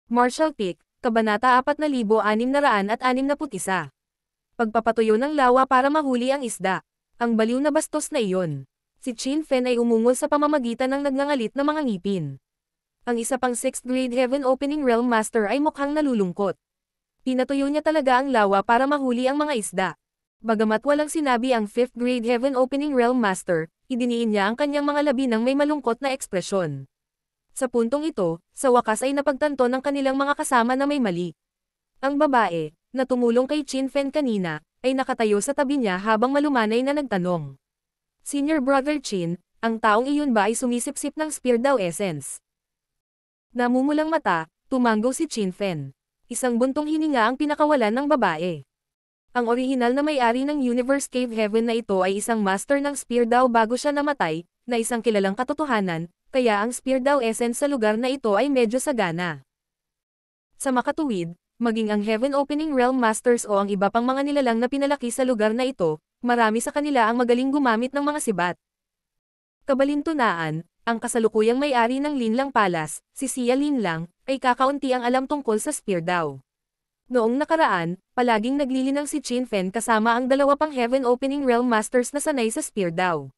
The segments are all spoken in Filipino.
Martial Peak, Kabanata 4661. Pagpapatuyo ng lawa para mahuli ang isda. Ang baliw na bastos na iyon. Si Qin Fen ay umungol sa pamamagitan ng nagngangalit na mga ngipin. Ang isa pang 6th grade Heaven Opening Realm Master ay mukhang nalulungkot. Pinatuyo niya talaga ang lawa para mahuli ang mga isda. Bagamat walang sinabi ang 5th grade Heaven Opening Realm Master, idiniin niya ang kanyang mga labi ng may malungkot na ekspresyon. Sa puntong ito, sa wakas ay napagtanto ng kanilang mga kasama na may mali. Ang babae, na tumulong kay Qin Fen kanina, ay nakatayo sa tabi niya habang malumanay na nagtanong. Senior Brother Qin, ang taong iyon ba ay sumisipsip ng Spear Dao Essence? Namumulang mata, tumanggo si Qin Fen. Isang buntong hininga ang pinakawalan ng babae. Ang orihinal na may-ari ng Universe Cave Heaven na ito ay isang master ng Spear Dao bago siya namatay, na isang kilalang katotohanan, kaya ang Spear Dao Essence sa lugar na ito ay medyo sagana. Sa makatuwid, maging ang Heaven Opening Realm Masters o ang iba pang mga nilalang na pinalaki sa lugar na ito, marami sa kanila ang magaling gumamit ng mga sibat. Kabalintunaan, ang kasalukuyang may-ari ng Linlang Palace, si Xia Linlang, ay kakaunti ang alam tungkol sa Spear Dao. Noong nakaraan, palaging naglilinang si Qin Fen kasama ang dalawa pang Heaven Opening Realm Masters na sanay sa Spear Dao.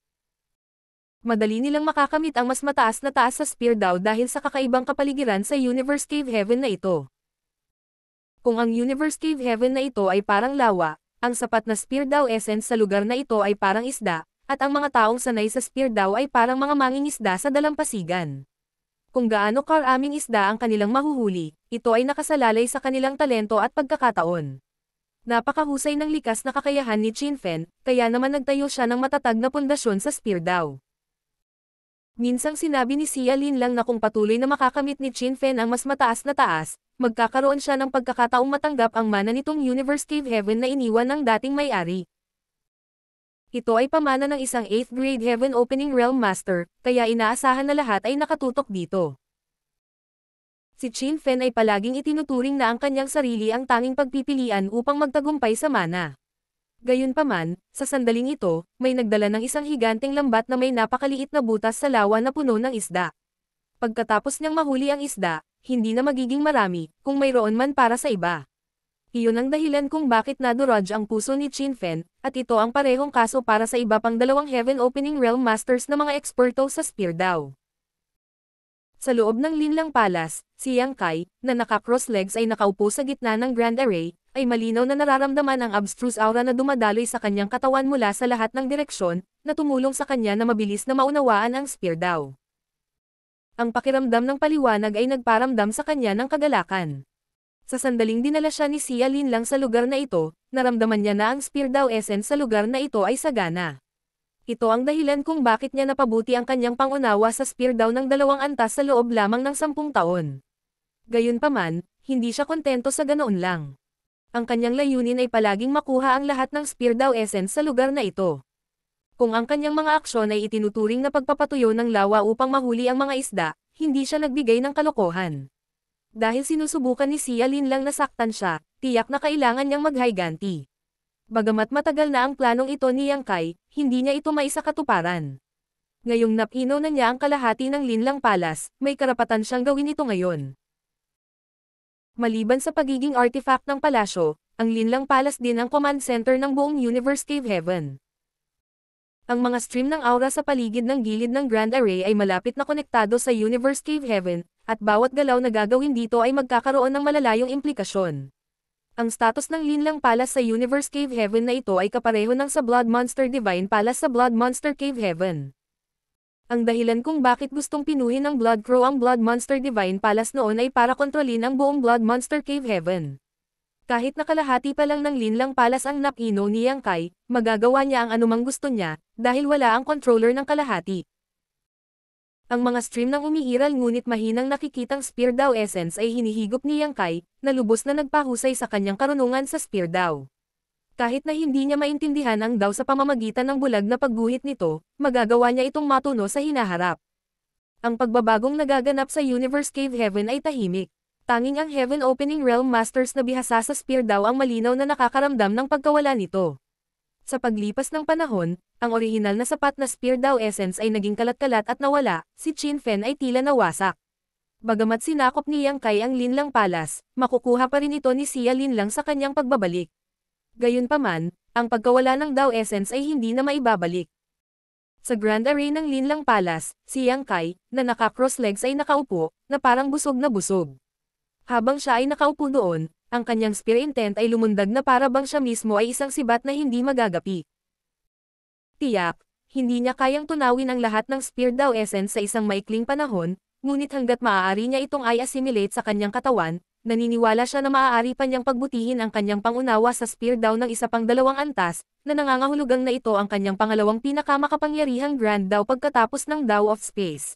Madali nilang makakamit ang mas mataas na taas sa Spear Dao dahil sa kakaibang kapaligiran sa Universe Cave Heaven na ito. Kung ang Universe Cave Heaven na ito ay parang lawa, ang sapat na Spear Dao Essence sa lugar na ito ay parang isda, at ang mga taong sanay sa Spear Dao ay parang mga mangingisda sa dalampasigan. Kung gaano karaming isda ang kanilang mahuhuli, ito ay nakasalalay sa kanilang talento at pagkakataon. Napakahusay ng likas na kakayahan ni Qin Fen, kaya naman nagtayo siya ng matatag na pundasyon sa Spear Dao. Minsang sinabi ni Xia Linlang na kung patuloy na makakamit ni Qin Fen ang mas mataas na taas, magkakaroon siya ng pagkakataong matanggap ang mana nitong Universe Cave Heaven na iniwan ng dating may-ari. Ito ay pamana ng isang 8th grade Heaven Opening Realm Master, kaya inaasahan na lahat ay nakatutok dito. Si Qin Fen ay palaging itinuturing na ang kanyang sarili ang tanging pagpipilian upang magtagumpay sa mana. Gayunpaman, sa sandaling ito, may nagdala ng isang higanteng lambat na may napakaliit na butas sa lawa na puno ng isda. Pagkatapos niyang mahuli ang isda, hindi na magiging marami, kung mayroon man para sa iba. Iyon ang dahilan kung bakit nadurog ang puso ni Qin Fen, at ito ang parehong kaso para sa iba pang dalawang Heaven Opening Realm Masters na mga eksperto sa Spear Dao. Sa loob ng Linlang Palace, si Yang Kai, na naka-cross legs ay nakaupo sa gitna ng Grand Array, ay malinaw na nararamdaman ang abstruse aura na dumadaloy sa kanyang katawan mula sa lahat ng direksyon, na tumulong sa kanya na mabilis na maunawaan ang Spear Dao. Ang pakiramdam ng paliwanag ay nagparamdam sa kanya ng kagalakan. Sa sandaling dinala siya ni Xia Linlang sa lugar na ito, naramdaman niya na ang Spear Dao Essence sa lugar na ito ay sagana. Ito ang dahilan kung bakit niya napabuti ang kanyang pangunawa sa Spear Dao ng 2 antas sa loob lamang ng 10 taon. Gayunpaman, hindi siya kontento sa ganoon lang. Ang kanyang layunin ay palaging makuha ang lahat ng Spear Dao Essence sa lugar na ito. Kung ang kanyang mga aksyon ay itinuturing na pagpapatuyo ng lawa upang mahuli ang mga isda, hindi siya nagbigay ng kalokohan. Dahil sinusubukan ni Xia Linlang na saktan siya, tiyak na kailangan niyang maghiganti. Bagamat matagal na ang planong ito ni Yang Kai, hindi niya ito maisakatuparan. Ngayong napinaw na niya ang kalahati ng Linlang Palace, may karapatan siyang gawin ito ngayon. Maliban sa pagiging artifact ng palasyo, ang Linlang Palace din ang command center ng buong Universe Cave Heaven. Ang mga stream ng aura sa paligid ng gilid ng Grand Array ay malapit na konektado sa Universe Cave Heaven, at bawat galaw na gagawin dito ay magkakaroon ng malalayong implikasyon. Ang status ng Linlang Palace sa Universe Cave Heaven na ito ay kapareho ng sa Blood Monster Divine Palace sa Blood Monster Cave Heaven. Ang dahilan kung bakit gustong pinuhin ng Blood Crow ang Blood Monster Divine Palace noon ay para kontrolin ang buong Blood Monster Cave Heaven. Kahit nakalahati pa lang ng Linlang Palace ang napino ni Yang Kai, magagawa niya ang anumang gusto niya, dahil wala ang controller ng kalahati. Ang mga stream ng umiiral ngunit mahinang nakikitang Spear Dao Essence ay hinihigop ni Yang Kai, na lubos na nagpahusay sa kanyang karunungan sa Spear Dao. Kahit na hindi niya maintindihan ang Dao sa pamamagitan ng bulag na pagguhit nito, magagawa niya itong matuno sa hinaharap. Ang pagbabagong nagaganap sa Universe Cave Heaven ay tahimik. Tanging ang Heaven Opening Realm Masters na bihasa sa Spear Dao ang malinaw na nakakaramdam ng pagkawala nito. Sa paglipas ng panahon, ang orihinal na sapat na Spear Dao Essence ay naging kalat-kalat at nawala, si Qin Fen ay tila nawasak. Bagamat sinakop ni Yang Kai ang Linlang Palace, makukuha pa rin ito ni Xia Linlang sa kanyang pagbabalik. Gayunpaman, ang pagkawala ng Dao Essence ay hindi na maibabalik. Sa Grand Array ng Linlang Palace, si Yang Kai, na naka-cross legs ay nakaupo, na parang busog na busog. Habang siya ay nakaupo doon, ang kanyang spear intent ay lumundag na para bang siya mismo ay isang sibat na hindi magagapi. Tiyak, hindi niya kayang tunawin ang lahat ng Spear Dao Essence sa isang maikling panahon, ngunit hanggat maaari niya itong i-assimilate sa kanyang katawan, naniniwala siya na maaari pa niyang pagbutihin ang kanyang pangunawa sa Spear Dao ng isa pang 2 antas, na nangangahulugang na ito ang kanyang pangalawang pinakamakapangyarihang Grand Dao pagkatapos ng Dao of Space.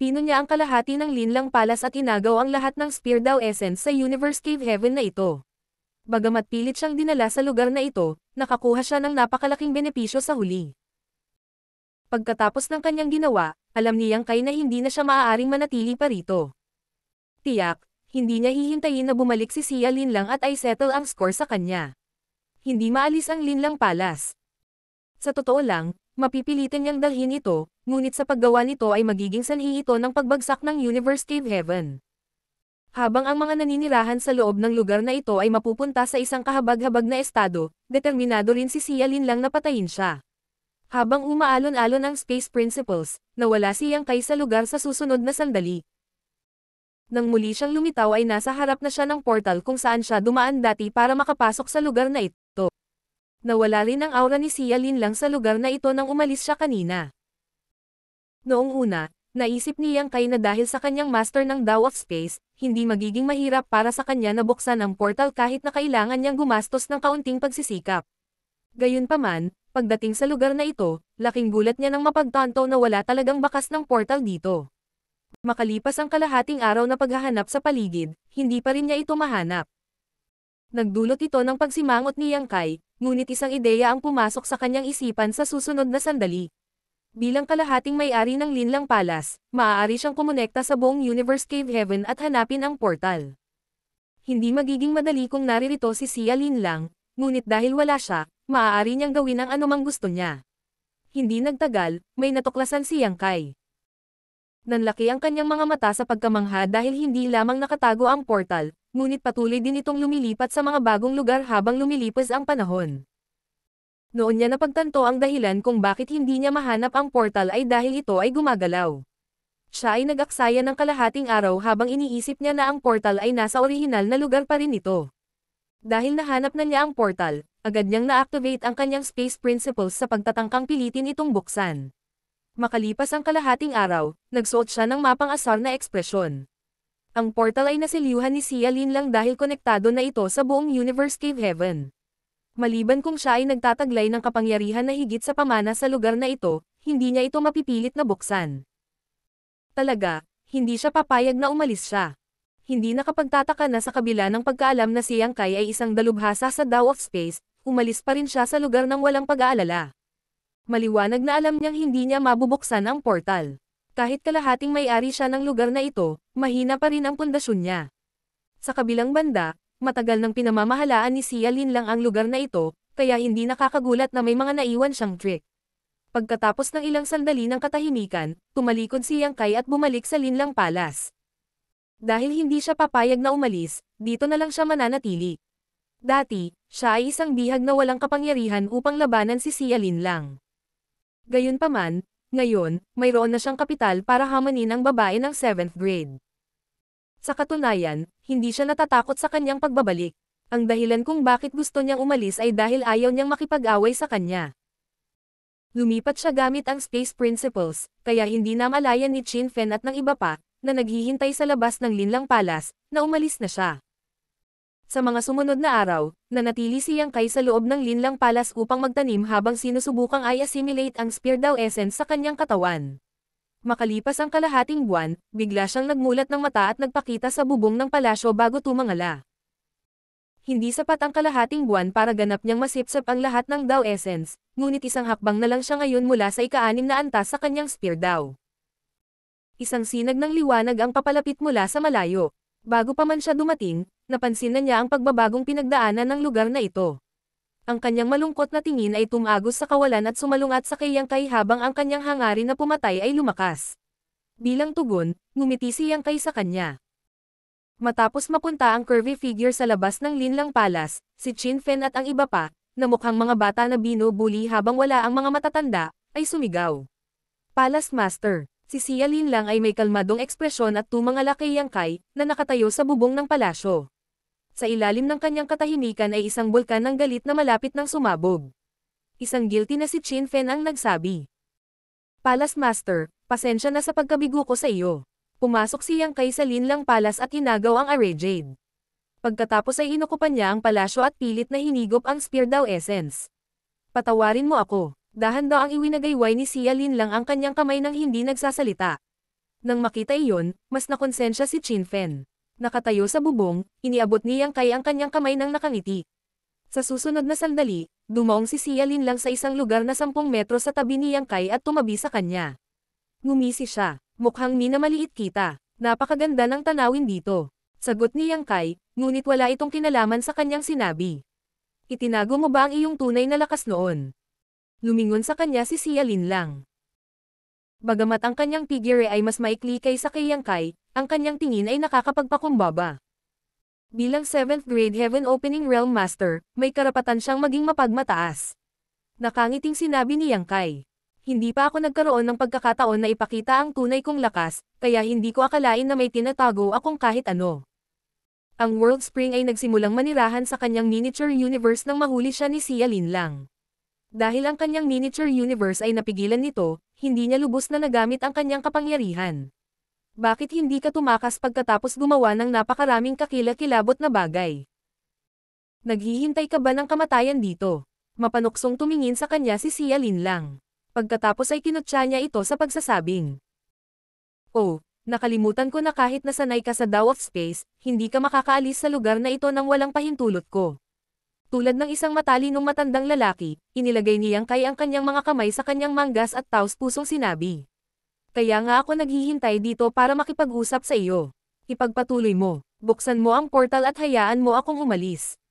Pino niya ang kalahati ng Linlang Palace at inagaw ang lahat ng Spear Dao Essence sa Universe Cave Heaven na ito. Bagamat pilit siyang dinala sa lugar na ito, nakakuha siya ng napakalaking benepisyo sa huli. Pagkatapos ng kanyang ginawa, alam ni Yang Kai na hindi na siya maaaring manatili pa rito. Tiyak, hindi niya hihintayin na bumalik si Xia Linlang at ay settle ang score sa kanya. Hindi maalis ang Linlang Palace. Sa totoo lang, mapipilitan niyang dalhin ito, ngunit sa paggawa nito ay magiging sanhi ito ng pagbagsak ng Universe Cave Heaven. Habang ang mga naninirahan sa loob ng lugar na ito ay mapupunta sa isang kahabag-habag na estado, determinado rin si Xia Linlang na patayin siya. Habang umaalon-alon ang Space Principles, nawala si Yang Kai sa lugar sa susunod na sandali. Nang muli siyang lumitaw ay nasa harap na siya ng portal kung saan siya dumaan dati para makapasok sa lugar na ito. Nawala rin ang aura ni Xia Linlang sa lugar na ito nang umalis siya kanina. Noong una, naisip ni Yang Kai na dahil sa kanyang master ng Dao of Space, hindi magiging mahirap para sa kanya na buksan ang portal kahit na kailangan niyang gumastos ng kaunting pagsisikap. Gayunpaman, pagdating sa lugar na ito, laking gulat niya nang mapagtanto na wala talagang bakas ng portal dito. Makalipas ang kalahating araw na paghahanap sa paligid, hindi pa rin niya ito mahanap. Nagdulot ito ng pagsimangot ni Yang Kai, ngunit isang ideya ang pumasok sa kanyang isipan sa susunod na sandali. Bilang kalahating may-ari ng Linlang Palace, maaari siyang kumonekta sa buong Universe Cave Heaven at hanapin ang portal. Hindi magiging madali kung naririto si Xia Linlang, ngunit dahil wala siya, maaari niyang gawin ang anumang gusto niya. Hindi nagtagal, may natuklasan si Yang Kai. Nanlaki ang kanyang mga mata sa pagkamangha dahil hindi lamang nakatago ang portal, ngunit patuloy din itong lumilipat sa mga bagong lugar habang lumilipas ang panahon. Noon niya napagtanto ang dahilan kung bakit hindi niya mahanap ang portal ay dahil ito ay gumagalaw. Siya ay nag-aksaya ng kalahating araw habang iniisip niya na ang portal ay nasa orihinal na lugar pa rin ito. Dahil nahanap na niya ang portal, agad niyang na-activate ang kanyang Space Principles sa pagtatangkang pilitin itong buksan. Makalipas ang kalahating araw, nagsuot siya ng mapang-asar na ekspresyon. Ang portal ay nasilyuhan ni Xia Linlang dahil konektado na ito sa buong Universe Cave Heaven. Maliban kung siya ay nagtataglay ng kapangyarihan na higit sa pamana sa lugar na ito, hindi niya ito mapipilit na buksan. Talaga, hindi siya papayag na umalis siya. Hindi nakapagtataka na sa kabila ng pagkaalam na si Yang Kai ay isang dalubhasa sa Dao of Space, umalis pa rin siya sa lugar ng walang pag-aalala. Maliwanag na alam niyang hindi niya mabubuksan ang portal. Kahit kalahating may-ari siya ng lugar na ito, mahina pa rin ang pundasyon niya. Sa kabilang banda, matagal nang pinamamahalaan ni Xia Linlang ang lugar na ito, kaya hindi nakakagulat na may mga naiwan siyang trick. Pagkatapos ng ilang sandali ng katahimikan, tumalikod si Yang Kai at bumalik sa Linlang Palace. Dahil hindi siya papayag na umalis, dito na lang siya mananatili. Dati, siya ay isang bihag na walang kapangyarihan upang labanan si Xia Linlang. Gayunpaman, ngayon, mayroon na siyang kapital para hamanin ang babae ng 7th grade. Sa katunayan, hindi siya natatakot sa kanyang pagbabalik. Ang dahilan kung bakit gusto niyang umalis ay dahil ayaw niyang makipag-away sa kanya. Lumipat siya gamit ang Space Principles, kaya hindi na malayan ni Qin Fen at ng iba pa, na naghihintay sa labas ng Linlang Palace, na umalis na siya. Sa mga sumunod na araw, nanatili si Yang Kai sa loob ng Linlang Palace upang magtanim habang sinusubukang i-assimilate ang Spear Dao Essence sa kanyang katawan. Makalipas ang kalahating buwan, bigla siyang nagmulat ng mata at nagpakita sa bubong ng palasyo bago tumangala. Hindi sapat ang kalahating buwan para ganap niyang masipsip ang lahat ng Dao Essence, ngunit isang hakbang na lang siya ngayon mula sa ika-6 na antas sa kanyang Spear Dao. Isang sinag ng liwanag ang papalapit mula sa malayo. Bago pa man siya dumating, napansin na niya ang pagbabagong pinagdaanan ng lugar na ito. Ang kanyang malungkot na tingin ay tumagos sa kawalan at sumalungat sa kay Yang Kai habang ang kanyang hangarin na pumatay ay lumakas. Bilang tugon, ngumiti si Yang Kai sa kanya. Matapos mapunta ang curvy figure sa labas ng Linlang Palace, si Qin Fen at ang iba pa, na mukhang mga bata na binubuli habang wala ang mga matatanda, ay sumigaw. Palace Master, si Xia Linlang ay may kalmadong ekspresyon at tumangala kay Yang Kai, na nakatayo sa bubong ng palasyo. Sa ilalim ng kanyang katahimikan ay isang bulkan ng galit na malapit ng sumabog. Isang guilty na si Qin Fen ang nagsabi. Palace Master, pasensya na sa pagkabigo ko sa iyo. Pumasok si Yang Kai sa Linlang Palace at inagaw ang Array Jade. Pagkatapos ay inukupan niya ang palasyo at pilit na hinigop ang Spear Daw Essence. Patawarin mo ako. Dahan daw ang iwinagayway ni Xia Linlang ang kanyang kamay nang hindi nagsasalita. Nang makita iyon, mas nakonsensya si Qin Fen. Nakatayo sa bubong, iniabot ni Yang Kai ang kanyang kamay nang nakangiti. Sa susunod na sandali, dumaong si Xia Linlang sa isang lugar na 10 metro sa tabi ni Yang Kai at tumabi sa kanya. Ngumisi siya. Mukhang minamaliit kita. Napakaganda ng tanawin dito. Sagot ni Yang Kai, ngunit wala itong kinalaman sa kanyang sinabi. Itinago mo ba ang iyong tunay na lakas noon? Lumingon sa kanya si Xia Linlang. Bagamat ang kanyang figure ay mas maikli kaysa kay Yang Kai, ang kanyang tingin ay nakakapagpakumbaba. Bilang 7th grade Heaven Opening Realm Master, may karapatan siyang maging mapagmataas. Nakangiting sinabi ni Yang Kai. Hindi pa ako nagkaroon ng pagkakataon na ipakita ang tunay kong lakas, kaya hindi ko akalain na may tinatago akong kahit ano. Ang World Spring ay nagsimulang manirahan sa kanyang miniature universe nang mahuli siya ni Xia Linlang. Dahil ang kanyang miniature universe ay napigilan nito, hindi niya lubos na nagamit ang kanyang kapangyarihan. Bakit hindi ka tumakas pagkatapos gumawa ng napakaraming kakilakilabot na bagay? Naghihintay ka ba ng kamatayan dito? Mapanuksong tumingin sa kanya si Xia Linlang. Pagkatapos ay kinutya niya ito sa pagsasabing. Oh, nakalimutan ko na kahit nasanay ka sa Dao of Space, hindi ka makakaalis sa lugar na ito nang walang pahintulot ko. Tulad ng isang matalinong matandang lalaki, inilagay ni Yang Kai ang kanyang mga kamay sa kanyang manggas at taos-pusong sinabi. Kaya nga ako naghihintay dito para makipag-usap sa iyo. Ipagpatuloy mo, buksan mo ang portal at hayaan mo akong umalis.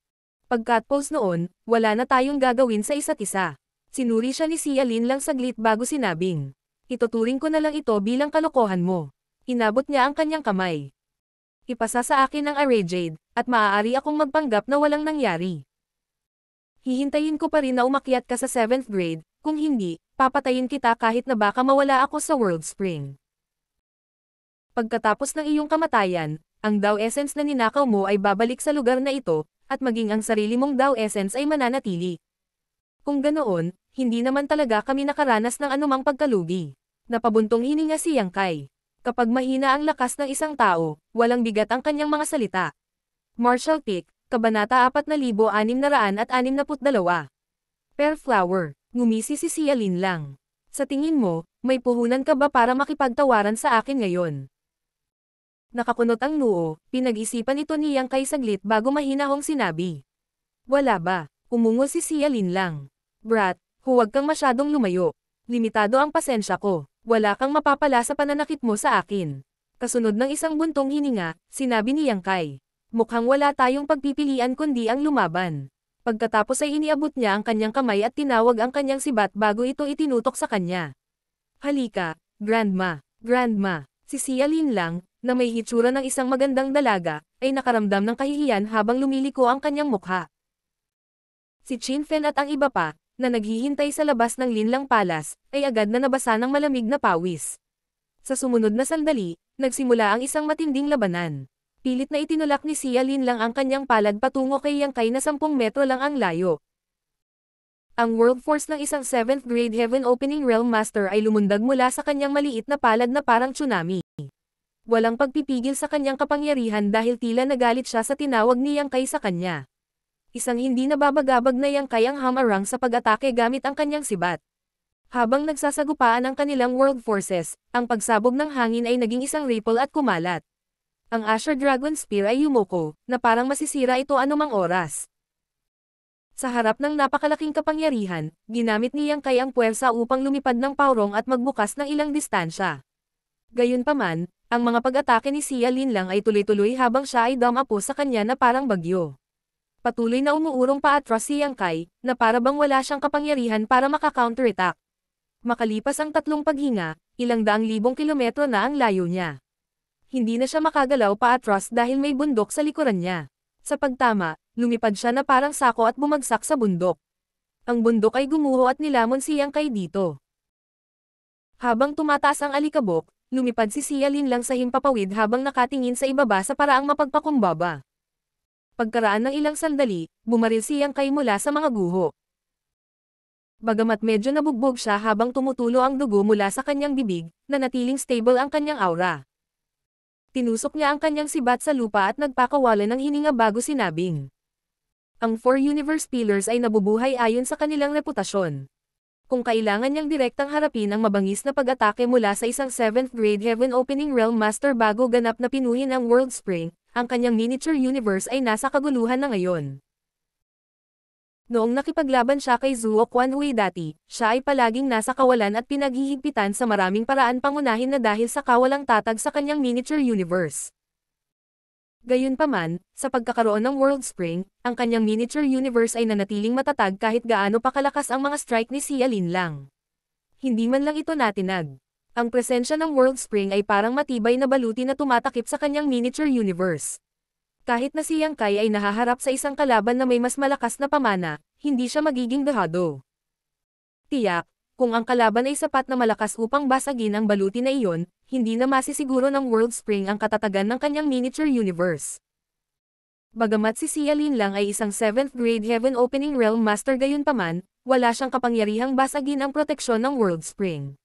Pagkatapos noon, wala na tayong gagawin sa isa't isa. Sinuri siya ni Xia Linlang saglit bago sinabing. Ituturing ko na lang ito bilang kalokohan mo. Inabot niya ang kanyang kamay. Ipasa sa akin ang Array Jade, at maaari akong magpanggap na walang nangyari. Hihintayin ko pa rin na umakyat ka sa 7th grade, kung hindi, papatayin kita kahit na baka mawala ako sa World Spring. Pagkatapos ng iyong kamatayan, ang Dao Essence na ninakaw mo ay babalik sa lugar na ito, at maging ang sarili mong Dao Essence ay mananatili. Kung ganoon, hindi naman talaga kami nakaranas ng anumang pagkalugi. Napabuntong hininga si Yang Kai. Kapag mahina ang lakas ng isang tao, walang bigat ang kanyang mga salita. Martial Peak, Kabanata 4662. Pearl Flower, ngumisi si Xia Linlang. Sa tingin mo, may puhunan ka ba para makipagtawaran sa akin ngayon? Nakakunot ang noo, pinag-isipan ito ni Yang Kai saglit bago mahinahong sinabi. Wala ba? Umungol si Xia Linlang. Brat, huwag kang masyadong lumayo. Limitado ang pasensya ko. Wala kang mapapala sa pananakit mo sa akin. Kasunod ng isang buntong hininga, sinabi ni Yang Kai. Mukhang wala tayong pagpipilian kundi ang lumaban. Pagkatapos ay iniabot niya ang kanyang kamay at tinawag ang kanyang sibat bago ito itinutok sa kanya. Halika, Grandma, Grandma. Si Xia Linlang, na may hitsura ng isang magandang dalaga, ay nakaramdam ng kahihiyan habang lumiliko ang kanyang mukha. Si Qin Fen at ang iba pa, na naghihintay sa labas ng Linlang Palace, ay agad na nabasa ng malamig na pawis. Sa sumunod na sandali, nagsimula ang isang matinding labanan. Pilit na itinulak ni Xia Linlang ang kanyang palad patungo kay Yang Kai na 10 metro lang ang layo. Ang World Force ng isang 7th grade Heaven Opening Realm Master ay lumundag mula sa kanyang maliit na palad na parang tsunami. Walang pagpipigil sa kanyang kapangyarihan dahil tila nagalit siya sa tinawag ni Yang Kai sa kanya. Isang hindi nababagabag na Yang Kai ang hamarang sa pag-atake gamit ang kanyang sibat. Habang nagsasagupaan ang kanilang World Forces, ang pagsabog ng hangin ay naging isang ripple at kumalat. Ang Asher Dragon Spear ay yumuko, na parang masisira ito anumang oras. Sa harap ng napakalaking kapangyarihan, ginamit ni Yang Kai ang puwersa upang lumipad ng paurong at magbukas ng ilang distansya. Gayunpaman, ang mga pag-atake ni Xia Linlang ay tuloy-tuloy habang siya ay dumapo sa kanya na parang bagyo. Patuloy na umuurong paatras si Yang Kai, na para bang wala siyang kapangyarihan para maka-counterattack. Makalipas ang 3 paghinga, ilang daang libong kilometro na ang layo niya. Hindi na siya makagalaw paatras dahil may bundok sa likuran niya. Sa pagtama, lumipad siya na parang sako at bumagsak sa bundok. Ang bundok ay gumuho at nilamon si Yang Kai dito. Habang tumataas ang alikabok, lumipad si Xia Lin lang sa himpapawid habang nakatingin sa ibaba sa paraang mapagpakumbaba. Pagkaraan ng ilang sandali, bumaril si Yang Kai mula sa mga guho. Bagamat medyo nabugbog siya habang tumutulo ang dugo mula sa kanyang bibig, nanatiling stable ang kanyang aura. Tinusok niya ang kanyang sibat sa lupa at nagpakawalan ng hininga bago sinabing. Ang 4 Universe Pillars ay nabubuhay ayon sa kanilang reputasyon. Kung kailangan niyang direktang harapin ang mabangis na pag-atake mula sa isang 7th grade Heaven Opening Realm Master bago ganap na pinuhin ang World Spring, ang kanyang miniature universe ay nasa kaguluhan na ngayon. Noong nakipaglaban siya kay Zuo Quanhui dati, siya ay palaging nasa kawalan at pinaghihigpitan sa maraming paraan pangunahin na dahil sa kawalang tatag sa kanyang miniature universe. Gayunpaman, sa pagkakaroon ng World Spring, ang kanyang miniature universe ay nanatiling matatag kahit gaano pa kalakas ang mga strike ni Xia Lin lang. Hindi man lang ito natinag. Ang presensya ng World Spring ay parang matibay na baluti na tumatakip sa kanyang miniature universe. Kahit na si Yang Kai ay nahaharap sa isang kalaban na may mas malakas na pamana, hindi siya magiging dehado. Tiyak, kung ang kalaban ay sapat na malakas upang basagin ang baluti na iyon, hindi na masisiguro ng World Spring ang katatagan ng kanyang miniature universe. Bagamat si Xia Lin lang ay isang 7th grade Heaven Opening Realm Master gayunpaman, wala siyang kapangyarihang basagin ang proteksyon ng World Spring.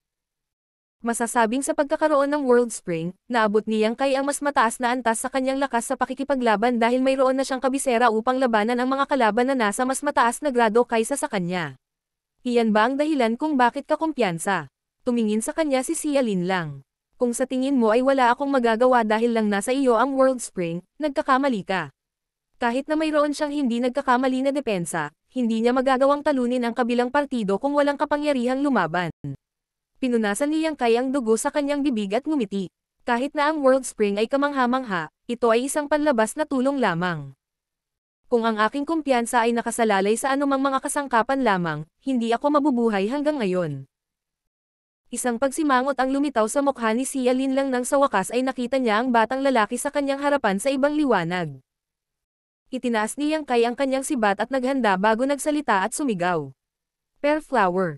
Masasabing sa pagkakaroon ng World Spring, naabot ni Yang Kai ang mas mataas na antas sa kanyang lakas sa pakikipaglaban dahil mayroon na siyang kabisera upang labanan ang mga kalaban na nasa mas mataas na grado kaysa sa kanya. Iyan ba ang dahilan kung bakit ka kumpiyansa? Tumingin sa kanya si Xia Lin lang. Kung sa tingin mo ay wala akong magagawa dahil lang nasa iyo ang World Spring, nagkakamali ka. Kahit na mayroon siyang hindi nagkakamali na depensa, hindi niya magagawang talunin ang kabilang partido kung walang kapangyarihang lumaban. Pinunasan ni Yang Kai ang dugo sa kanyang bibig at ngumiti. Kahit na ang World Spring ay kamangha-mangha, ito ay isang panlabas na tulong lamang. Kung ang aking kumpiyansa ay nakasalalay sa anumang mga kasangkapan lamang, hindi ako mabubuhay hanggang ngayon. Isang pagsimangot ang lumitaw sa mukha ni Xia Lin lang nang sa wakas ay nakita niya ang batang lalaki sa kanyang harapan sa ibang liwanag. Itinaas ni Yang Kai ang kanyang sibat at naghanda bago nagsalita at sumigaw. Pearl Flower.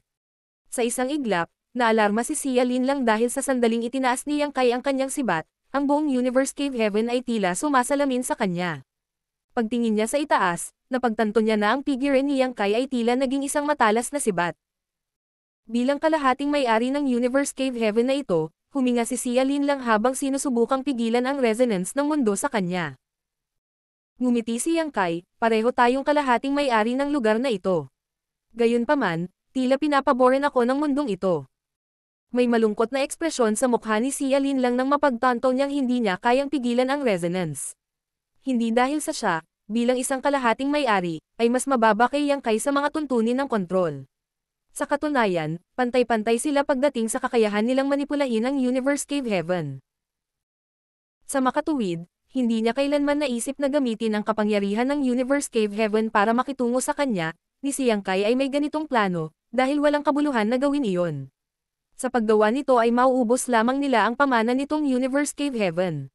Sa isang iglap, naalarma si Xia Lin lang dahil sa sandaling itinaas ni Yang Kai ang kanyang sibat, ang buong Universe Cave Heaven ay tila sumasalamin sa kanya. Pagtingin niya sa itaas, napagtanto niya na ang figure ni Yang Kai ay tila naging isang matalas na sibat. Bilang kalahating may-ari ng Universe Cave Heaven na ito, huminga si Xia Lin lang habang sinusubukang pigilan ang resonance ng mundo sa kanya. Ngumiti si Yang Kai, pareho tayong kalahating may-ari ng lugar na ito. Gayunpaman, tila pinapaboran ako ng mundong ito. May malungkot na ekspresyon sa mukha ni Xia Lin lang nang mapagtanto niyang hindi niya kayang pigilan ang resonance. Hindi dahil sa siya, bilang isang kalahating may-ari, ay mas mababa kay Yang Kai sa mga tuntunin ng kontrol. Sa katunayan, pantay-pantay sila pagdating sa kakayahan nilang manipulahin ang Universe Cave Heaven. Sa makatuwid, hindi niya kailanman naisip na gamitin ang kapangyarihan ng Universe Cave Heaven para makitungo sa kanya, ni si Yang Kai ay may ganitong plano, dahil walang kabuluhan na gawin iyon. Sa paggawa nito ay mauubos lamang nila ang pamana nitong Universe Cave Heaven.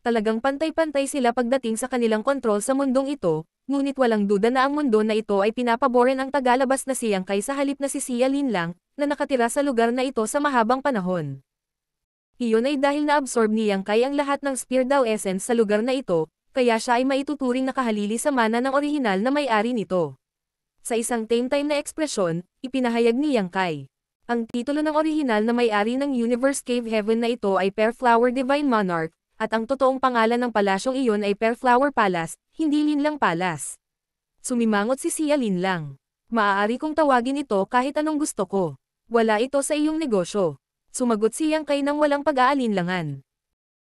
Talagang pantay-pantay sila pagdating sa kanilang kontrol sa mundong ito, ngunit walang duda na ang mundo na ito ay pinapaboran ang tagalabas na si Yang Kai sa halip na si Xia Lin lang, na nakatira sa lugar na ito sa mahabang panahon. Iyon ay dahil na-absorb ni Yang Kai ang lahat ng Spear Dao Essence sa lugar na ito, kaya siya ay maituturing nakahalili sa mana ng orihinal na may-ari nito. Sa isang tame-time na ekspresyon, ipinahayag ni Yang Kai. Ang titulo ng orihinal na may-ari ng Universe Cave Heaven na ito ay Pearl Flower Divine Monarch, at ang totoong pangalan ng palasyong iyon ay Pearl Flower Palace, hindi Lin Lang Palace. Sumimangot si Xia Lin lang. Maaari kong tawagin ito kahit anong gusto ko. Wala ito sa iyong negosyo. Sumagot si Yang Kai nang walang pag-aalinlangan.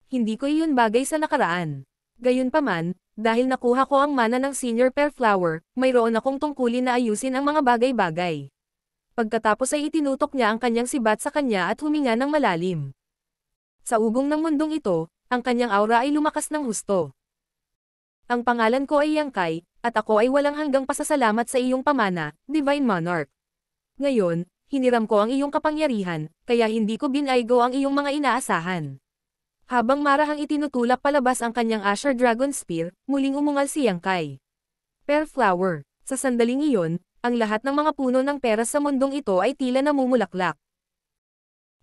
Hindi ko iyon bagay sa nakaraan. Gayunpaman, dahil nakuha ko ang mana ng Senior Pearl Flower, mayroon akong tungkulin na ayusin ang mga bagay-bagay. Pagkatapos ay itinutok niya ang kanyang sibat sa kanya at huminga ng malalim. Sa ugong ng mundong ito, ang kanyang aura ay lumakas ng husto. Ang pangalan ko ay Yang Kai, at ako ay walang hanggang pasasalamat sa iyong pamana, Divine Monarch. Ngayon, hiniram ko ang iyong kapangyarihan, kaya hindi ko binaygo ang iyong mga inaasahan. Habang marahang itinutulak palabas ang kanyang Asher Dragon Spear, muling umungal si Yang Kai. Pearl Flower. Sa sandaling iyon, ang lahat ng mga puno ng peras sa mundong ito ay tila namumulaklak.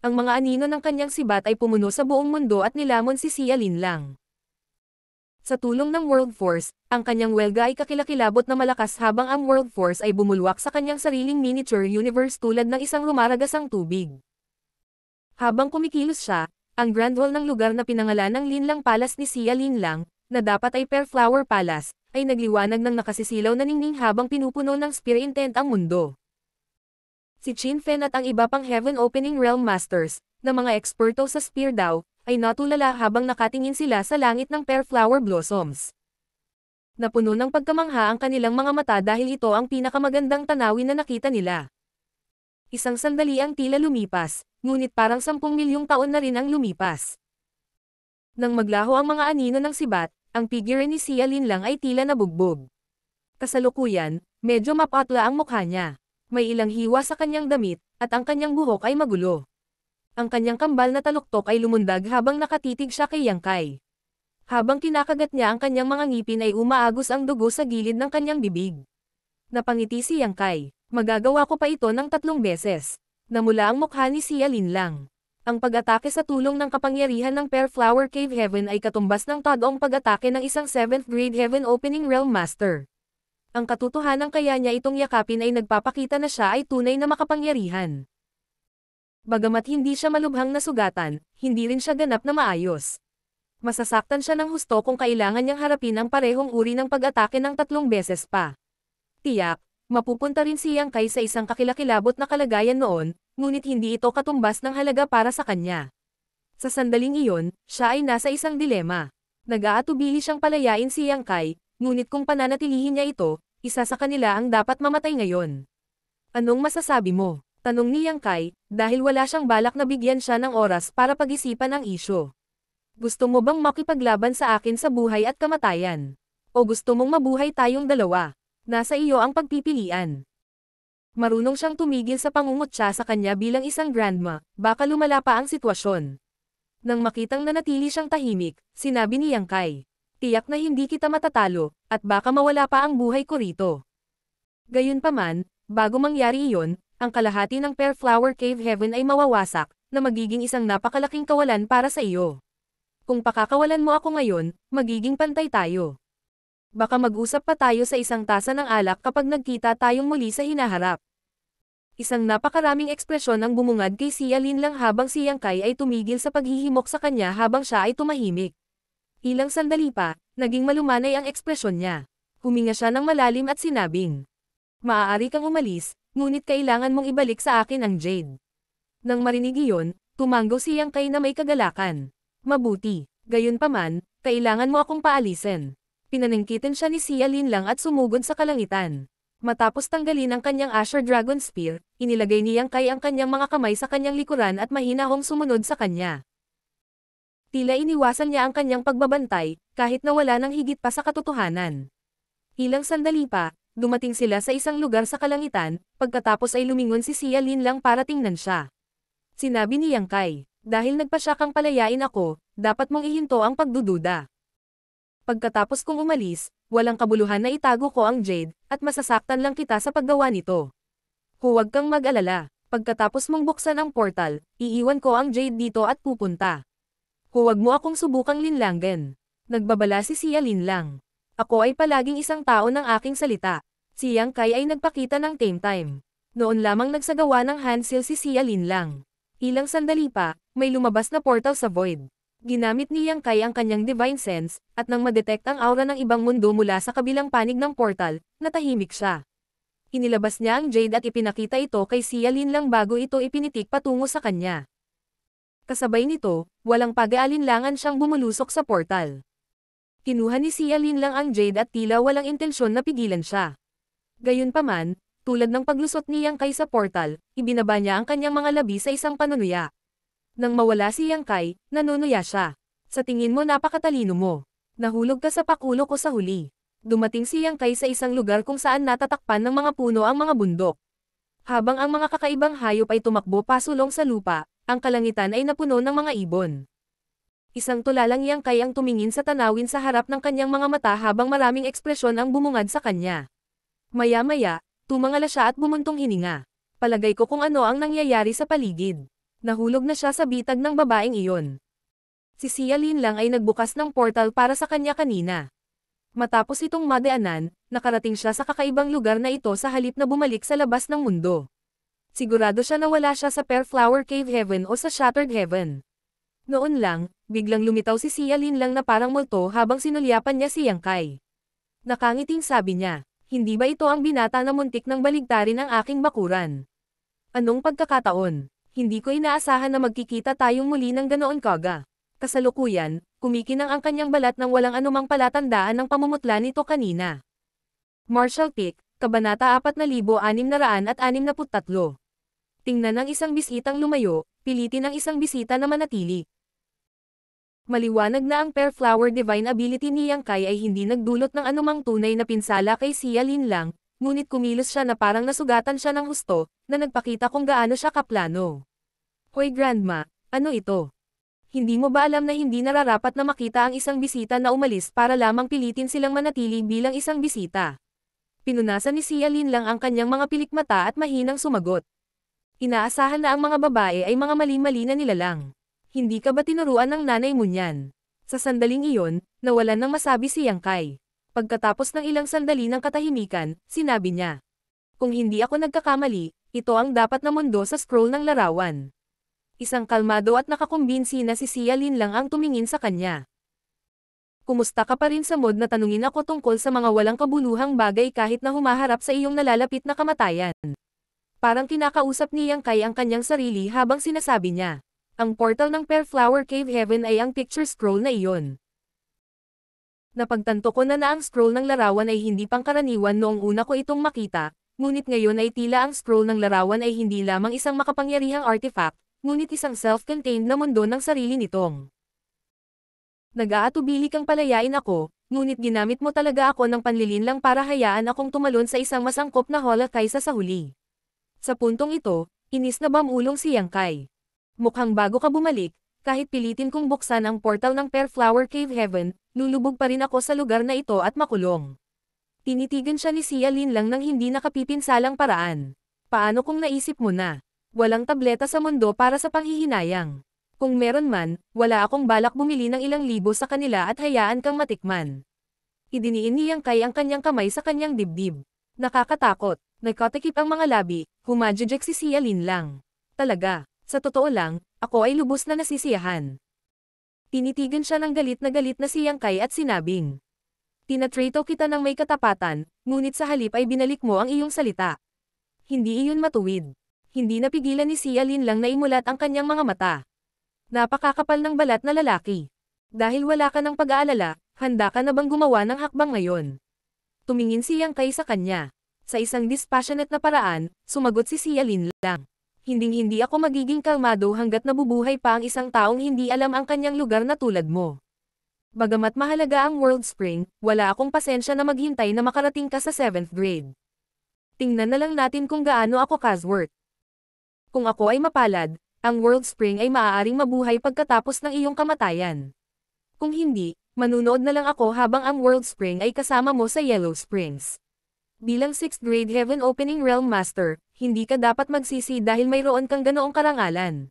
Ang mga anino ng kanyang sibat ay pumuno sa buong mundo at nilamon si Xia Linlang. Sa tulong ng World Force, ang kanyang welga ay kakilakilabot na malakas habang ang World Force ay bumulwak sa kanyang sariling miniature universe tulad ng isang rumaragasang tubig. Habang kumikilos siya, ang Grand Hall ng lugar na pinangalan ng Linlang Palace ni Xia Linlang, na dapat ay Pearl Flower Palace, ay nagliwanag ng nakasisilaw na ningning habang pinupuno ng Spear Intent ang mundo. Si Qin Fen at ang iba pang Heaven Opening Realm Masters, na mga eksperto sa Spear daw, ay natulala habang nakatingin sila sa langit ng Pearl Flower Blossoms. Napuno ng pagkamangha ang kanilang mga mata dahil ito ang pinakamagandang tanawin na nakita nila. Isang sandali ang tila lumipas, ngunit parang 10 milyong taon na rin ang lumipas. Nang maglaho ang mga anino ng sibat, ang figure ni Xia Linlang ay tila nabugbog. Kasalukuyan, medyo mapatla ang mukha niya. May ilang hiwa sa kanyang damit, at ang kanyang buhok ay magulo. Ang kanyang kambal na taluktok ay lumundag habang nakatitig siya kay Yang Kai. Habang kinakagat niya ang kanyang mga ngipin ay umaagos ang dugo sa gilid ng kanyang bibig. Napangiti si Yang Kai. Magagawa ko pa ito ng 3 beses. Namula ang mukha ni Xia Linlang. Ang pag-atake sa tulong ng kapangyarihan ng Pearl Flower Cave Heaven ay katumbas ng todoong pag-atake ng isang 7th grade Heaven Opening Realm Master. Ang katotohanan kaya niya itong yakapin ay nagpapakita na siya ay tunay na makapangyarihan. Bagamat hindi siya malubhang nasugatan, hindi rin siya ganap na maayos. Masasaktan siya ng husto kung kailangan niyang harapin ang parehong uri ng pag-atake ng 3 beses pa. Tiyak, mapupunta rin si Yang Kai sa isang kakilakilabot na kalagayan noon, ngunit hindi ito katumbas ng halaga para sa kanya. Sa sandaling iyon, siya ay nasa isang dilema. Nag-aatubili siyang palayain si Yang Kai, ngunit kung pananatilihin niya ito, isa sa kanila ang dapat mamatay ngayon. Anong masasabi mo? Tanong ni Yang Kai, dahil wala siyang balak na bigyan siya ng oras para pag-isipan ang isyu. Gusto mo bang makipaglaban sa akin sa buhay at kamatayan? O gusto mong mabuhay tayong dalawa? Nasa iyo ang pagpipilian. Marunong siyang tumigil sa pangungutya sa kanya bilang isang grandma, baka lumala pa ang sitwasyon. Nang makitang nanatili siyang tahimik, sinabi ni Yang Kai, tiyak na hindi kita matatalo, at baka mawala pa ang buhay ko rito. Gayunpaman, bago mangyari iyon, ang kalahati ng Pearl Flower Cave Heaven ay mawawasak, na magiging isang napakalaking kawalan para sa iyo. Kung pakakawalan mo ako ngayon, magiging pantay tayo. Baka mag-usap pa tayo sa isang tasa ng alak kapag nagkita tayong muli sa hinaharap. Isang napakaraming ekspresyon ang bumungad kay Xia Linlang habang si Yang Kai ay tumigil sa paghihimok sa kanya habang siya ay tumahimik. Ilang sandali pa, naging malumanay ang ekspresyon niya. Huminga siya ng malalim at sinabing, maaari kang umalis, ngunit kailangan mong ibalik sa akin ang Jade. Nang marinig iyon, tumanggo si Yang Kai na may kagalakan. Mabuti, gayunpaman, kailangan mo akong paalisin. Pinaningkitan siya ni Xia Linlang at sumugod sa kalangitan. Matapos tanggalin ang kanyang Asher Dragon Spear, inilagay ni Yang Kai ang kanyang mga kamay sa kanyang likuran at mahinahong sumunod sa kanya. Tila iniwasan niya ang kanyang pagbabantay, kahit na wala nang higit pa sa katotohanan. Ilang sandali pa, dumating sila sa isang lugar sa kalangitan, pagkatapos ay lumingon si Xia Linlang para tingnan siya. Sinabi ni Yang Kai, dahil nagpasya kang palayain ako, dapat mong ihinto ang pagdududa. Pagkatapos kong umalis, walang kabuluhan na itago ko ang Jade, at masasaktan lang kita sa paggawa nito. Huwag kang mag-alala, pagkatapos mong buksan ang portal, iiwan ko ang Jade dito at pupunta. Huwag mo akong subukang linlangin. Nagbabala si Xia Linlang. Ako ay palaging isang tao ng aking salita. Si Yang Kai ay nagpakita ng tame time. Noon lamang nagsagawa ng handseal si Xia Linlang. Ilang sandali pa, may lumabas na portal sa void. Ginamit ni Yang Kai ang kanyang divine sense, at nang madetect ang aura ng ibang mundo mula sa kabilang panig ng portal, natahimik siya. Inilabas niya ang Jade at ipinakita ito kay Xia Linlang bago ito ipinitik patungo sa kanya. Kasabay nito, walang pag-aalinlangan siyang bumulusok sa portal. Kinuha ni Xia Linlang ang Jade at tila walang intensyon na pigilan siya. Gayunpaman, tulad ng paglusot ni Yang Kai sa portal, ibinaba niya ang kanyang mga labi sa isang panunuya. Nang mawala si Yang Kai, nanunuya siya. Sa tingin mo napakatalino mo. Nahulog ka sa pakulo ko sa huli. Dumating si Yang Kai sa isang lugar kung saan natatakpan ng mga puno ang mga bundok. Habang ang mga kakaibang hayop ay tumakbo pasulong sa lupa, ang kalangitan ay napuno ng mga ibon. Isang tulalang Yang Kai ang tumingin sa tanawin sa harap ng kanyang mga mata habang maraming ekspresyon ang bumungad sa kanya. Maya-maya, tumangala siya at bumuntong hininga. Palagay ko kung ano ang nangyayari sa paligid. Nahulog na siya sa bitag ng babaeng iyon. Si Xiaolin lang ay nagbukas ng portal para sa kanya kanina. Matapos itong madaanan, nakarating siya sa kakaibang lugar na ito sa halip na bumalik sa labas ng mundo. Sigurado siya na wala siya sa Pearl Flower Cave Heaven o sa Shattered Heaven. Noon lang, biglang lumitaw si Xiaolin lang na parang multo habang sinulyapan niya si Yang Kai. Nakangiting sabi niya, hindi ba ito ang binata na muntik ng baligtarin ang aking bakuran? Anong pagkakataon? Hindi ko inaasahan na magkikita tayong muli ng ganoon kaga. Kasalukuyan, kumikinang ang kanyang balat nang walang anumang palatandaan ng pamumutla nito kanina. Martial Peak, Kabanata 4663. Tingnan ng isang bisitang lumayo, pilitin ang isang bisita na manatili. Maliwanag na ang Pearl Flower Divine Ability ni Yang Kai ay hindi nagdulot ng anumang tunay na pinsala kay Xiaolin lang, ngunit kumilos siya na parang nasugatan siya ng husto, na nagpakita kung gaano siya kaplano. Hoy Grandma, ano ito? Hindi mo ba alam na hindi nararapat na makita ang isang bisita na umalis para lamang pilitin silang manatili bilang isang bisita? Pinunasan ni Xiaolin lang ang kanyang mga pilikmata at mahinang sumagot. Inaasahan na ang mga babae ay mga mali-mali na nilalang. Hindi ka ba tinuruan ng nanay mo niyan? Sa sandaling iyon, nawalan ng masabi si Yang Kai. Pagkatapos ng ilang sandali ng katahimikan, sinabi niya. Kung hindi ako nagkakamali, ito ang dapat na mundo sa scroll ng larawan. Isang kalmado at nakakumbinsi na si Xiaolin lang ang tumingin sa kanya. Kumusta ka pa rin sa mod na tanungin ako tungkol sa mga walang kabuluhang bagay kahit na humaharap sa iyong nalalapit na kamatayan? Parang kinakausap ni Yang Kai ang kanyang sarili habang sinasabi niya. Ang portal ng Pearl Flower Cave Heaven ay ang picture scroll na iyon. Napagtanto ko na ang scroll ng larawan ay hindi pangkaraniwan noong una ko itong makita, ngunit ngayon ay tila ang scroll ng larawan ay hindi lamang isang makapangyarihang artifact, ngunit isang self-contained na mundo ng sarili nitong. Nag-aatubili kang palayain ako, ngunit ginamit mo talaga ako ng panlilinlang para hayaan akong tumalon sa isang masangkop na hola kaysa sa huli. Sa puntong ito, inis na bamulong si Yang Kai. Mukhang bago ka bumalik, kahit pilitin kong buksan ang portal ng Pearl Flower Cave Heaven, lulubog pa rin ako sa lugar na ito at makulong. Tinitigan siya ni Xiaolin lang ng hindi nakapipinsalang paraan. Paano kung naisip mo na? Walang tableta sa mundo para sa panghihinayang. Kung meron man, wala akong balak bumili ng ilang libo sa kanila at hayaan kang matikman. Idiniin ni Yang Kai ang kanyang kamay sa kanyang dibdib. Nakakatakot, nagkatikip ang mga labi, humadjejek si Xiaolin lang. Talaga. Sa totoo lang, ako ay lubos na nasisiyahan. Tinitigan siya ng galit na si Yang Kai at sinabing. Tinatrato kita ng may katapatan, ngunit sa halip ay binalik mo ang iyong salita. Hindi iyon matuwid. Hindi napigilan ni Xiaolin lang na imulat ang kanyang mga mata. Napakakapal ng balat na lalaki. Dahil wala ka ng pag-aalala, handa ka na bang gumawa ng hakbang ngayon? Tumingin si Yang Kai sa kanya. Sa isang dispassionate na paraan, sumagot si Xiaolin lang. Hinding-hindi ako magiging kalmado hanggat nabubuhay pa ang isang taong hindi alam ang kanyang lugar na tulad mo. Bagamat mahalaga ang World Spring, wala akong pasensya na maghintay na makarating ka sa 7th grade. Tingnan na lang natin kung gaano ako kasworth. Kung ako ay mapalad, ang World Spring ay maaaring mabuhay pagkatapos ng iyong kamatayan. Kung hindi, manunood na lang ako habang ang World Spring ay kasama mo sa Yellow Springs. Bilang 6th grade Heaven Opening Realm Master, hindi ka dapat magsisi dahil mayroon kang ganoong karangalan.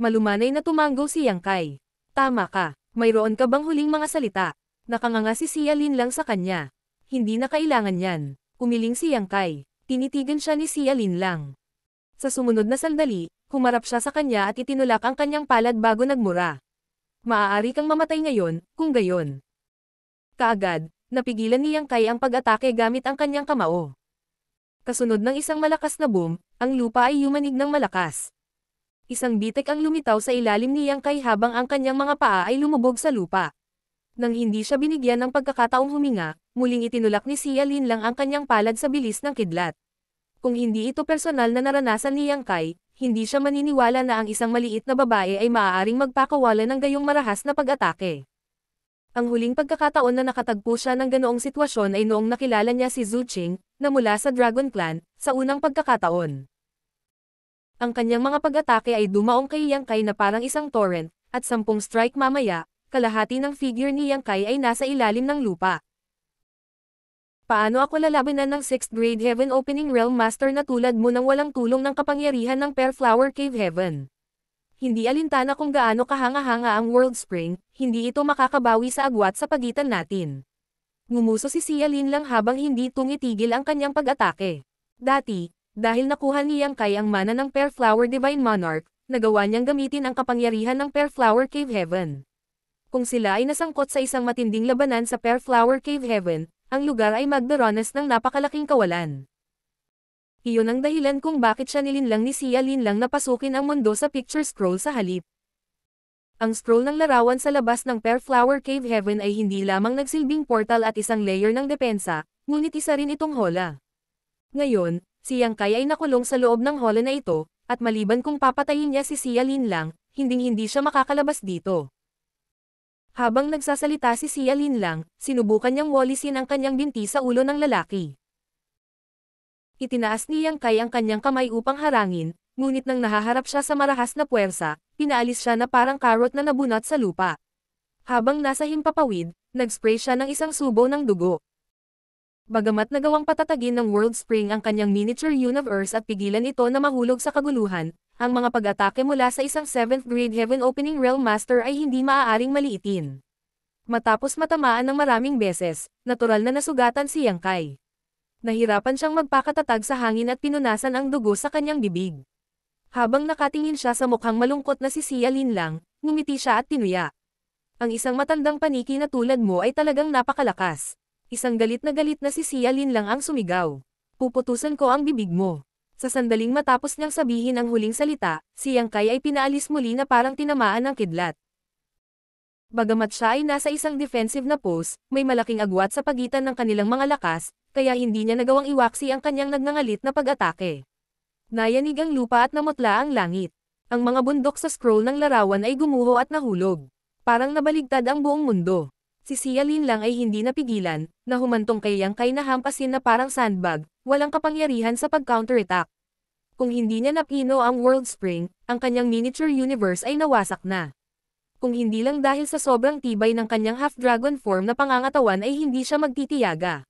Malumanay na tumango si Yang Kai. Tama ka, mayroon ka bang huling mga salita? Nakanganga si Xiaolin lang sa kanya. Hindi na kailangan yan. Umiling si Yang Kai. Tinitigan siya ni Xiaolin lang. Sa sumunod na sandali, humarap siya sa kanya at itinulak ang kanyang palad bago nagmura. Maaari kang mamatay ngayon, kung gayon. Kaagad, napigilan ni Yang Kai ang pag-atake gamit ang kanyang kamao. Kasunod ng isang malakas na boom, ang lupa ay yumanig ng malakas. Isang bitek ang lumitaw sa ilalim ni Yang Kai habang ang kanyang mga paa ay lumubog sa lupa. Nang hindi siya binigyan ng pagkakataong huminga, muling itinulak ni Xiaolin lang ang kanyang palad sa bilis ng kidlat. Kung hindi ito personal na naranasan ni Yang Kai, hindi siya maniniwala na ang isang maliit na babae ay maaaring magpakawala ng gayong marahas na pag-atake. Ang huling pagkakataon na nakatagpo siya ng ganoong sitwasyon ay noong nakilala niya si Zhu Qing, na mula sa Dragon Clan, sa unang pagkakataon. Ang kanyang mga pag-atake ay dumaong kay Yang Kai na parang isang torrent, at 10 strike mamaya, kalahati ng figure ni Yang Kai ay nasa ilalim ng lupa. Paano ako lalabanan ng 6th grade Heaven Opening Realm Master na tulad mo nang walang tulong ng kapangyarihan ng Perflower Cave Heaven? Hindi alintana kung gaano kahanga-hanga ang World Spring, hindi ito makakabawi sa agwat sa pagitan natin. Ngumuso si Xia Lin lang habang hindi tumitigil ang kanyang pag-atake. Dati, dahil nakuha ni Yang Kai ang mana ng Perflower Divine Monarch, nagawa niyang gamitin ang kapangyarihan ng Perflower Cave Heaven. Kung sila ay nasangkot sa isang matinding labanan sa Perflower Cave Heaven, ang lugar ay magdaranas ng napakalaking kawalan. Iyon ang dahilan kung bakit siya nilinlang ni Xia Lin lang na pasukin ang mundo sa picture scroll sa halip. Ang scroll ng larawan sa labas ng Perflower Cave Heaven ay hindi lamang nagsilbing portal at isang layer ng depensa, ngunit isa rin itong hola. Ngayon, si Yang Kai ay nakulong sa loob ng hola na ito, at maliban kung papatayin niya si Xia Lin lang, hinding-hindi siya makakalabas dito. Habang nagsasalita si Xia Lin lang, sinubukan niyang walisin ang kanyang binti sa ulo ng lalaki. Itinaas ni Yang Kai ang kanyang kamay upang harangin, ngunit nang nahaharap siya sa marahas na puwersa, pinaalis siya na parang karot na nabunot sa lupa. Habang nasa himpapawid, nag-spray siya ng isang subo ng dugo. Bagamat nagawang patatagin ng World Spring ang kanyang miniature universe at pigilan ito na mahulog sa kaguluhan, ang mga pag-atake mula sa isang 7th grade Heaven Opening Realm Master ay hindi maaaring maliitin. Matapos matamaan ng maraming beses, natural na nasugatan si Yang Kai. Nahirapan siyang magpakatatag sa hangin at pinunasan ang dugo sa kanyang bibig. Habang nakatingin siya sa mukhang malungkot na si Xia Lin lang, ngumiti siya at tinuya. Ang isang matandang paniki na tulad mo ay talagang napakalakas. Isang galit na si Xia Lin lang ang sumigaw. Puputusan ko ang bibig mo. Sa sandaling matapos niyang sabihin ang huling salita, si Yang Kai ay pinaalis muli na parang tinamaan ng kidlat. Bagamat siya ay nasa isang defensive na pose, may malaking agwat sa pagitan ng kanilang mga lakas, kaya hindi niya nagawang iwaksi ang kanyang nagngangalit na pag-atake. Nayanig ang lupa at namutla ang langit. Ang mga bundok sa scroll ng larawan ay gumuho at nahulog. Parang nabaligtad ang buong mundo. Si Xia Lin lang ay hindi napigilan, na humantong kay Yang Kai na hampasin na parang sandbag, walang kapangyarihan sa pag-counterattack. Kung hindi niya napino ang World Spring, ang kanyang miniature universe ay nawasak na. Kung hindi lang dahil sa sobrang tibay ng kanyang half-dragon form na pangangatawan ay hindi siya magtitiyaga.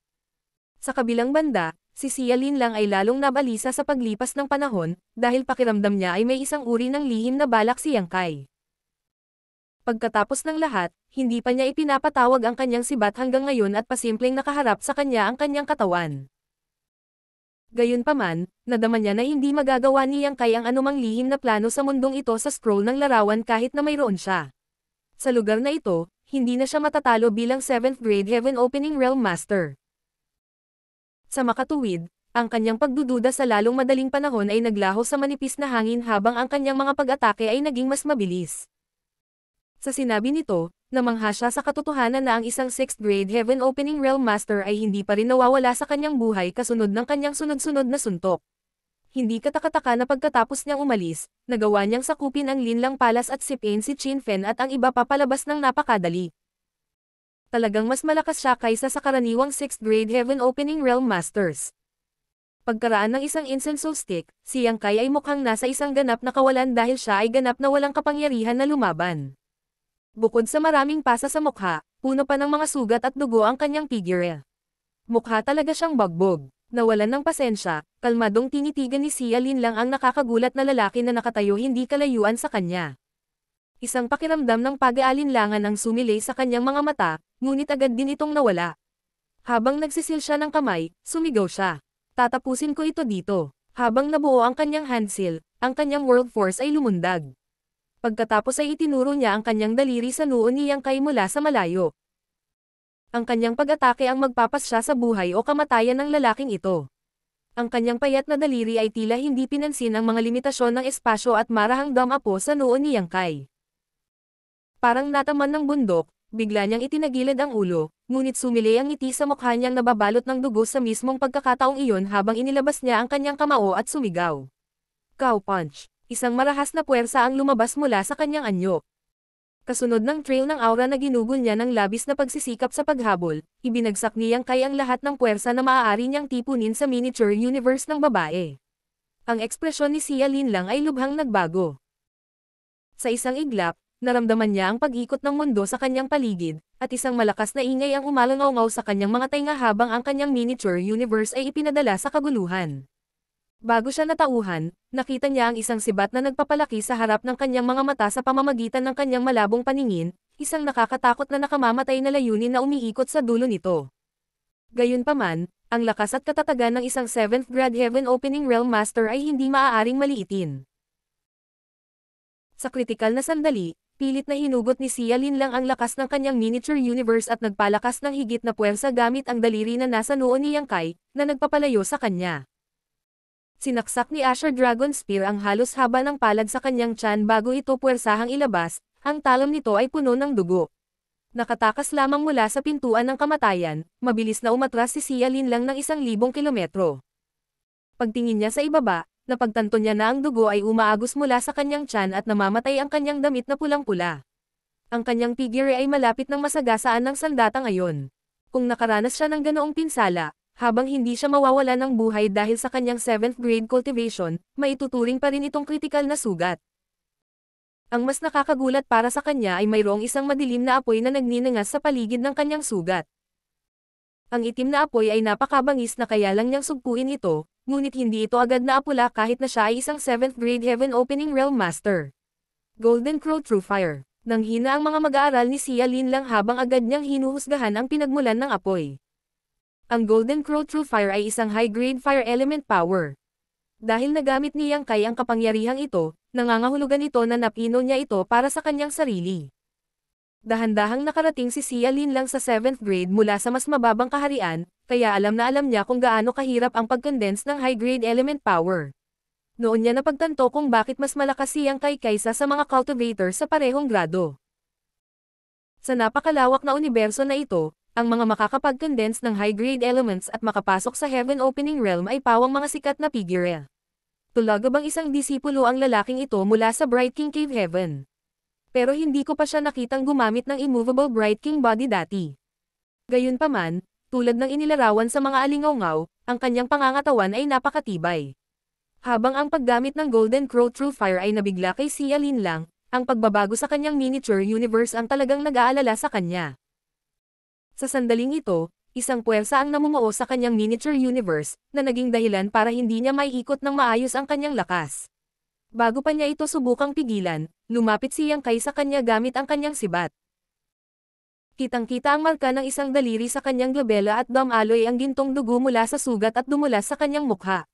Sa kabilang banda, si Xia Lin lang ay lalong nabalisa sa paglipas ng panahon, dahil pakiramdam niya ay may isang uri ng lihim na balak si Yang Kai. Pagkatapos ng lahat, hindi pa niya ipinapatawag ang kanyang sibat hanggang ngayon at pasimpleng nakaharap sa kanya ang kanyang katawan. Gayunpaman, nadama niya na hindi magagawa ni Yang Kai ang anumang lihim na plano sa mundong ito sa scroll ng larawan kahit na mayroon siya. Sa lugar na ito, hindi na siya matatalo bilang 7th grade Heaven Opening Realm Master. Sa makatuwid, ang kanyang pagdududa sa lalong madaling panahon ay naglaho sa manipis na hangin habang ang kanyang mga pag-atake ay naging mas mabilis. Sa sinabi nito, namangha siya sa katotohanan na ang isang 6th grade Heaven Opening Realm Master ay hindi pa rin nawawala sa kanyang buhay kasunod ng kanyang sunod-sunod na suntok. Hindi katakataka na pagkatapos niyang umalis, nagawa niyang sakupin ang Linlang Palace at sipin si Qin Fen at ang iba papalabas ng napakadali. Talagang mas malakas siya kaysa sa karaniwang 6th grade Heaven Opening Realm Masters. Pagkaraan ng isang incense stick, si Yang Kai ay mukhang nasa isang ganap na kawalan dahil siya ay ganap na walang kapangyarihan na lumaban. Bukod sa maraming pasa sa mukha, puno pa ng mga sugat at dugo ang kanyang figure. Mukha talaga siyang bagbog. Nawalan ng pasensya, kalmadong tinitigan ni Xia Lin lang ang nakakagulat na lalaki na nakatayo hindi kalayuan sa kanya. Isang pakiramdam ng pag-aalinlangan ang sumilay sa kanyang mga mata, ngunit agad din itong nawala. Habang nagsisil siya ng kamay, sumigaw siya. Tatapusin ko ito dito. Habang nabuo ang kanyang handsil, ang kanyang world force ay lumundag. Pagkatapos ay itinuro niya ang kanyang daliri sa noo ni Yang Kai mula sa malayo. Ang kanyang pag-atake ang magpapasya sa buhay o kamatayan ng lalaking ito. Ang kanyang payat na daliri ay tila hindi pinansin ang mga limitasyon ng espasyo at marahang damapo sa noo ni Yang Kai. Parang nataman ng bundok, bigla niyang itinagilid ang ulo, ngunit sumilay ang ngiti sa mukha niyang nababalot ng dugo sa mismong pagkakataong iyon habang inilabas niya ang kanyang kamao at sumigaw. Cow punch! Isang marahas na puwersa ang lumabas mula sa kanyang anyo. Kasunod ng trail ng aura na ginugol niya ng labis na pagsisikap sa paghabol, ibinagsak ni Yang Kai ang lahat ng puwersa na maaari niyang tipunin sa miniature universe ng babae. Ang ekspresyon ni Xia Linlang ay lubhang nagbago. Sa isang iglap, naramdaman niya ang pag-ikot ng mundo sa kanyang paligid, at isang malakas na ingay ang umalangaw sa kanyang mga tainga habang ang kanyang miniature universe ay ipinadala sa kaguluhan. Bago siya natauhan, nakita niya ang isang sibat na nagpapalaki sa harap ng kanyang mga mata sa pamamagitan ng kanyang malabong paningin, isang nakakatakot na nakamamatay na layunin na umiikot sa dulo nito. Gayunpaman, ang lakas at katatagan ng isang 7th grade Heaven Opening Realm Master ay hindi maaaring maliitin. Sa kritikal na sandali, pilit na hinugot ni Xia Linlang ang lakas ng kanyang miniature universe at nagpalakas ng higit na puwersa gamit ang daliri na nasa noo ni Yang Kai, na nagpapalayo sa kanya. Sinaksak ni Asher Dragon Spear ang halos haba ng palad sa kanyang tiyan bago ito puwersahang ilabas, ang talon nito ay puno ng dugo. Nakatakas lamang mula sa pintuan ng kamatayan, mabilis na umatras si Xia Linlang ng 1,000 kilometro. Pagtingin niya sa ibaba, napagtanto niya na ang dugo ay umaagos mula sa kanyang tiyan at namamatay ang kanyang damit na pulang-pula. Ang kanyang figure ay malapit ng masagasaan ng sandata ngayon. Kung nakaranas siya ng ganoong pinsala, habang hindi siya mawawala ng buhay dahil sa kanyang 7th grade cultivation, maituturing pa rin itong kritikal na sugat. Ang mas nakakagulat para sa kanya ay mayroong isang madilim na apoy na nagninangas sa paligid ng kanyang sugat. Ang itim na apoy ay napakabangis na kaya lang niyang sugpuin ito, ngunit hindi ito agad na apula kahit na siya ay isang 7th grade Heaven Opening Realm Master. Golden Crow True Fire. Nanghina ang mga mag-aaral ni Xia Linlang habang agad niyang hinuhusgahan ang pinagmulan ng apoy. Ang Golden Crow True Fire ay isang high-grade fire element power. Dahil nagamit ni Yang Kai ang kapangyarihang ito, nangangahulugan ito na napino niya ito para sa kanyang sarili. Dahan-dahang nakarating si Xia Linlang sa 7th grade mula sa mas mababang kaharian, kaya alam na alam niya kung gaano kahirap ang pag-condense ng high-grade element power. Noon niya napagtanto kung bakit mas malakas si Yang Kai kaysa sa mga cultivator sa parehong grado. Sa napakalawak na universo na ito, ang mga makakapag-condense ng high-grade elements at makapasok sa Heaven Opening Realm ay pawang mga sikat na figure. Tulagabang isang disipulo ang lalaking ito mula sa Bright King Cave Heaven. Pero hindi ko pa siya nakitang gumamit ng immovable Bright King body dati. Gayunpaman, tulad ng inilarawan sa mga alingawngaw, ang kanyang pangangatawan ay napakatibay. Habang ang paggamit ng Golden Crow True Fire ay nabigla kay Xia Linlang, ang pagbabago sa kanyang miniature universe ang talagang nag-aalala sa kanya. Sa sandaling ito, isang puwersa ang namumuo sa kanyang miniature universe, na naging dahilan para hindi niya maiikot ng maayos ang kanyang lakas. Bago pa niya ito subukang pigilan, lumapit si Yang Kai sa kanya gamit ang kanyang sibat. Kitang-kita ang marka ng isang daliri sa kanyang glabela at damaloy ang gintong dugo mula sa sugat at dumulas sa kanyang mukha.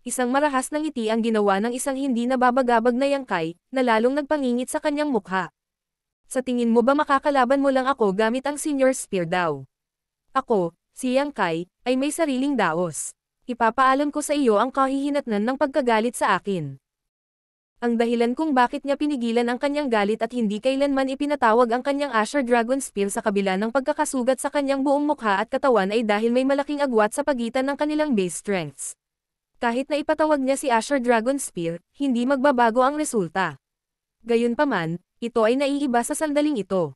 Isang marahas na ngiti ang ginawa ng isang hindi nababagabag na Yang Kai, na lalong nagpangingit sa kanyang mukha. Sa tingin mo ba makakalaban mo lang ako gamit ang Senior Spear daw? Ako, si Yang Kai, ay may sariling daos. Ipapaalam ko sa iyo ang kahihinatnan ng pagkagalit sa akin. Ang dahilan kung bakit niya pinigilan ang kanyang galit at hindi kailanman ipinatawag ang kanyang Asher Dragon Spear sa kabila ng pagkakasugat sa kanyang buong mukha at katawan ay dahil may malaking agwat sa pagitan ng kanilang base strengths. Kahit na ipatawag niya si Asher Dragon Spear, hindi magbabago ang resulta. Gayunpaman, ito ay naiiba sa sandaling ito.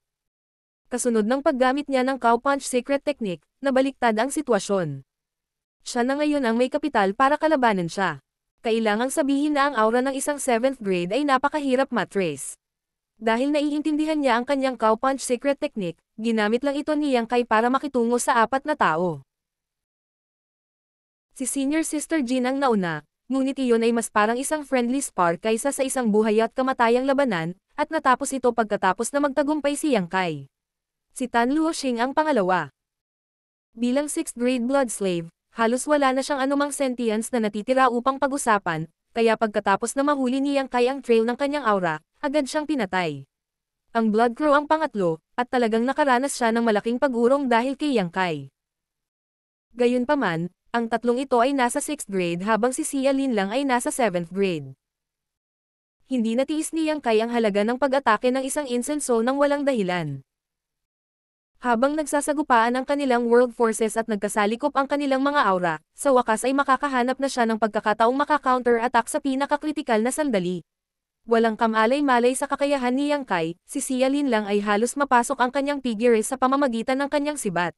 Kasunod ng paggamit niya ng Cow Punch Secret Technique, nabaliktad ang sitwasyon. Siya na ngayon ang may kapital para kalabanan siya. Kailangang sabihin na ang aura ng isang 7th grade ay napakahirap matrace. Dahil naiintindihan niya ang kanyang Cow Punch Secret Technique, ginamit lang ito ni Yang Kai para makitungo sa 4 na tao. Si Senior Sister Jean ang nauna, ngunit iyon ay mas parang isang friendly spar kaysa sa isang buhay at kamatayang labanan, at natapos ito pagkatapos na magtagumpay si Yang Kai. Si Tan Luoxing ang pangalawa. Bilang 6th grade blood slave, halos wala na siyang anumang sentience na natitira upang pag-usapan, kaya pagkatapos na mahuli ni Yang Kai ang trail ng kanyang aura, agad siyang pinatay. Ang Blood Crow ang pangatlo, at talagang nakaranas siya ng malaking pag-urong dahil kay Yang Kai. Gayunpaman, ang tatlong ito ay nasa 6th grade habang si Xia Linlang ay nasa 7th grade. Hindi natiis ni Yang Kai ang halaga ng pag-atake ng isang insenso nang walang dahilan. Habang nagsasagupaan ang kanilang world forces at nagkasalikop ang kanilang mga aura, sa wakas ay makakahanap na siya ng pagkakataong maka-counter-attack sa pinakakritikal na sandali. Walang kamalay-malay sa kakayahan ni Yang Kai, si Xia Linlang ay halos mapasok ang kanyang figure sa pamamagitan ng kanyang sibat.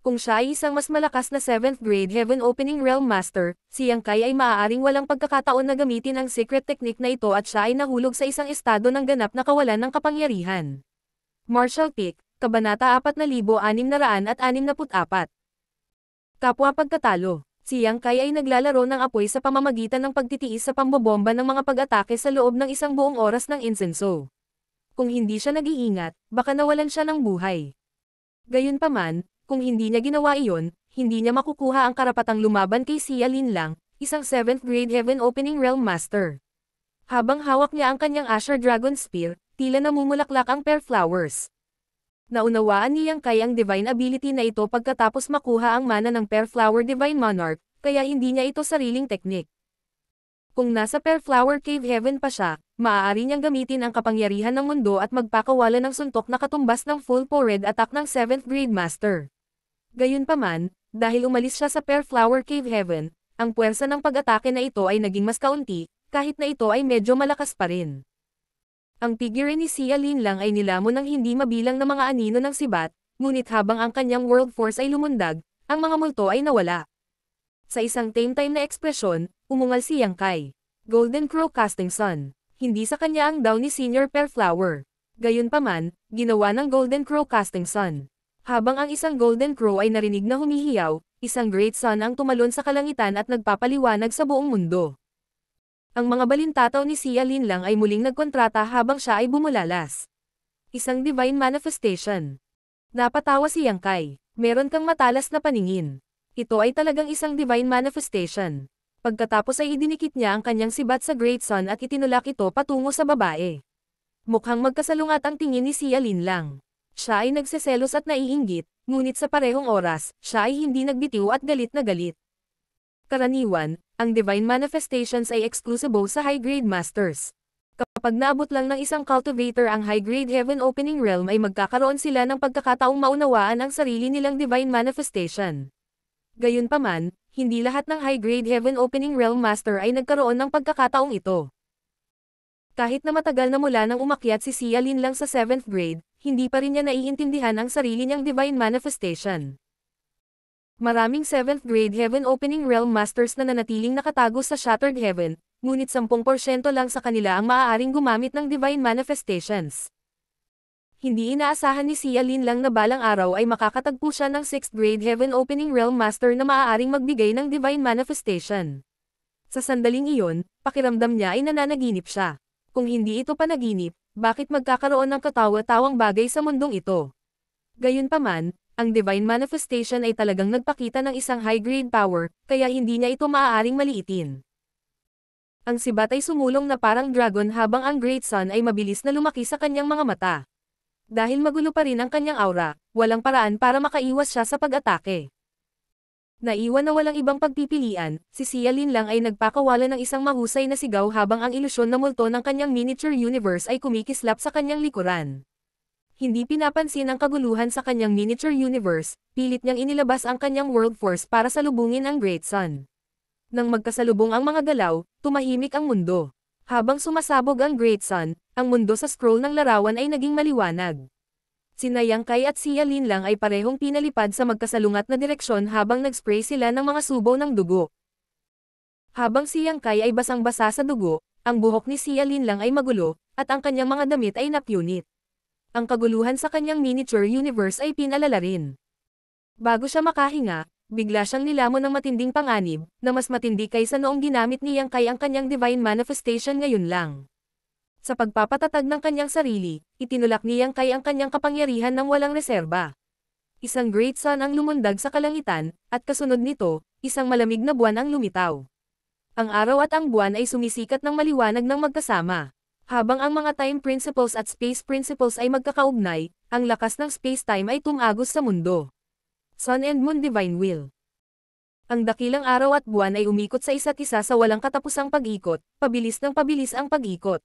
Kung siya ay isang mas malakas na 7th grade Heaven Opening Realm Master, si Yang Kai ay maaaring walang pagkakataon na gamitin ang secret technique na ito at siya ay nahulog sa isang estado ng ganap na kawalan ng kapangyarihan. Martial Peak, Kabanata 4664. Kapwa pagkatalo. Si Yang Kai ay naglalaro ng apoy sa pamamagitan ng pagtitiis sa pambobomba ng mga pag-atake sa loob ng isang buong oras ng insenso. Kung hindi siya nag-iingat, baka nawalan siya ng buhay. Gayunpaman, kung hindi niya ginawa iyon, hindi niya makukuha ang karapatang lumaban kay Xia Linlang, isang 7th grade Heaven Opening Realm Master. Habang hawak niya ang kanyang Asher Dragon Spear, tila namumulaklak ang pear flowers. Naunawaan ni Yang Kai ang divine ability na ito pagkatapos makuha ang mana ng Pear Flower Divine Monarch, kaya hindi niya ito sariling teknik. Kung nasa Pear Flower Cave Heaven pa siya, maaari niyang gamitin ang kapangyarihan ng mundo at magpakawala ng suntok na katumbas ng full powered attack ng 7th grade master. Gayunpaman, dahil umalis siya sa Pear Flower Cave Heaven, ang puwersa ng pag-atake na ito ay naging mas kaunti, kahit na ito ay medyo malakas pa rin. Ang figure ni Xia Linlang ay nilamon ng hindi mabilang na mga anino ng sibat, ngunit habang ang kanyang world force ay lumundag, ang mga multo ay nawala. Sa isang tame-time na ekspresyon, umungal si Yang Kai. Golden Crow Casting Sun. Hindi sa kanya ang daw ni Senior Pear Flower. Gayunpaman, ginawa ng Golden Crow Casting Sun. Habang ang isang Golden Crow ay narinig na humihiyaw, isang Great Sun ang tumalon sa kalangitan at nagpapaliwanag sa buong mundo. Ang mga balintataw ni Xia Linlang ay muling nagkontrata habang siya ay bumulalas. Isang divine manifestation. Napatawa si Yang Kai. Meron kang matalas na paningin. Ito ay talagang isang divine manifestation. Pagkatapos ay idinikit niya ang kanyang sibat sa Great Sun at itinulak ito patungo sa babae. Mukhang magkasalungat ang tingin ni Xia Linlang. Siya ay nagseselos at naiinggit, ngunit sa parehong oras, siya ay hindi nagbitiw at galit na galit. Karaniwan, ang divine manifestations ay exclusive sa high-grade masters. Kapag naabot lang ng isang cultivator ang high-grade Heaven Opening Realm ay magkakaroon sila ng pagkakataong maunawaan ang sarili nilang divine manifestation. Gayunpaman, hindi lahat ng high-grade Heaven Opening Realm Master ay nagkaroon ng pagkakataong ito. Kahit na matagal na mula nang umakyat si Xia Linlang sa 7th grade, hindi pa rin niya naiintindihan ang sarili niyang divine manifestation. Maraming 7th grade Heaven Opening Realm Masters na nanatiling nakatago sa Shattered Heaven, ngunit 10% lang sa kanila ang maaaring gumamit ng divine manifestations. Hindi inaasahan ni Xia Linlang na balang araw ay makakatagpo siya ng 6th grade Heaven Opening Realm Master na maaaring magbigay ng divine manifestation. Sa sandaling iyon, pakiramdam niya ay nananaginip siya. Kung hindi ito panaginip, bakit magkakaroon ng katawa-tawang bagay sa mundong ito? Gayunpaman, ang divine manifestation ay talagang nagpakita ng isang high-grade power, kaya hindi niya ito maaaring maliitin. Ang sibat ay sumulong na parang dragon habang ang Great Sun ay mabilis na lumaki sa kanyang mga mata. Dahil magulo pa rin ang kanyang aura, walang paraan para makaiwas siya sa pag-atake. Naiwan na walang ibang pagpipilian, si Xia Linlang ay nagpakawala ng isang mahusay na sigaw habang ang ilusyon na multo ng kanyang miniature universe ay kumikislap sa kanyang likuran. Hindi pinapansin ang kaguluhan sa kanyang miniature universe, pilit niyang inilabas ang kanyang world force para salubungin ang Great Sun. Nang magkasalubong ang mga galaw, tumahimik ang mundo. Habang sumasabog ang Great Sun, ang mundo sa scroll ng larawan ay naging maliwanag. Sina Yang Kai at Xia Linlang ay parehong pinalipad sa magkasalungat na direksyon habang nag-spray sila ng mga subo ng dugo. Habang si Yang Kai ay basang-basa sa dugo, ang buhok ni Xia Linlang ay magulo, at ang kanyang mga damit ay napunit. Ang kaguluhan sa kanyang miniature universe ay pinalala rin. Bago siya makahinga, bigla siyang nilamon ng matinding panganib, na mas matindi kaysa noong ginamit ni Yang Kai ang kanyang divine manifestation ngayon lang. Sa pagpapatatag ng kanyang sarili, itinulak ni Yang Kai ang kanyang kapangyarihan ng walang reserba. Isang Great Sun ang lumundag sa kalangitan, at kasunod nito, isang malamig na buwan ang lumitaw. Ang araw at ang buwan ay sumisikat ng maliwanag ng magkasama. Habang ang mga time principles at space principles ay magkakaugnay, ang lakas ng space-time ay tumagos sa mundo. Sun and Moon Divine Will. Ang dakilang araw at buwan ay umikot sa isa't isa sa walang katapusang pag-ikot, pabilis ng pabilis ang pag-ikot.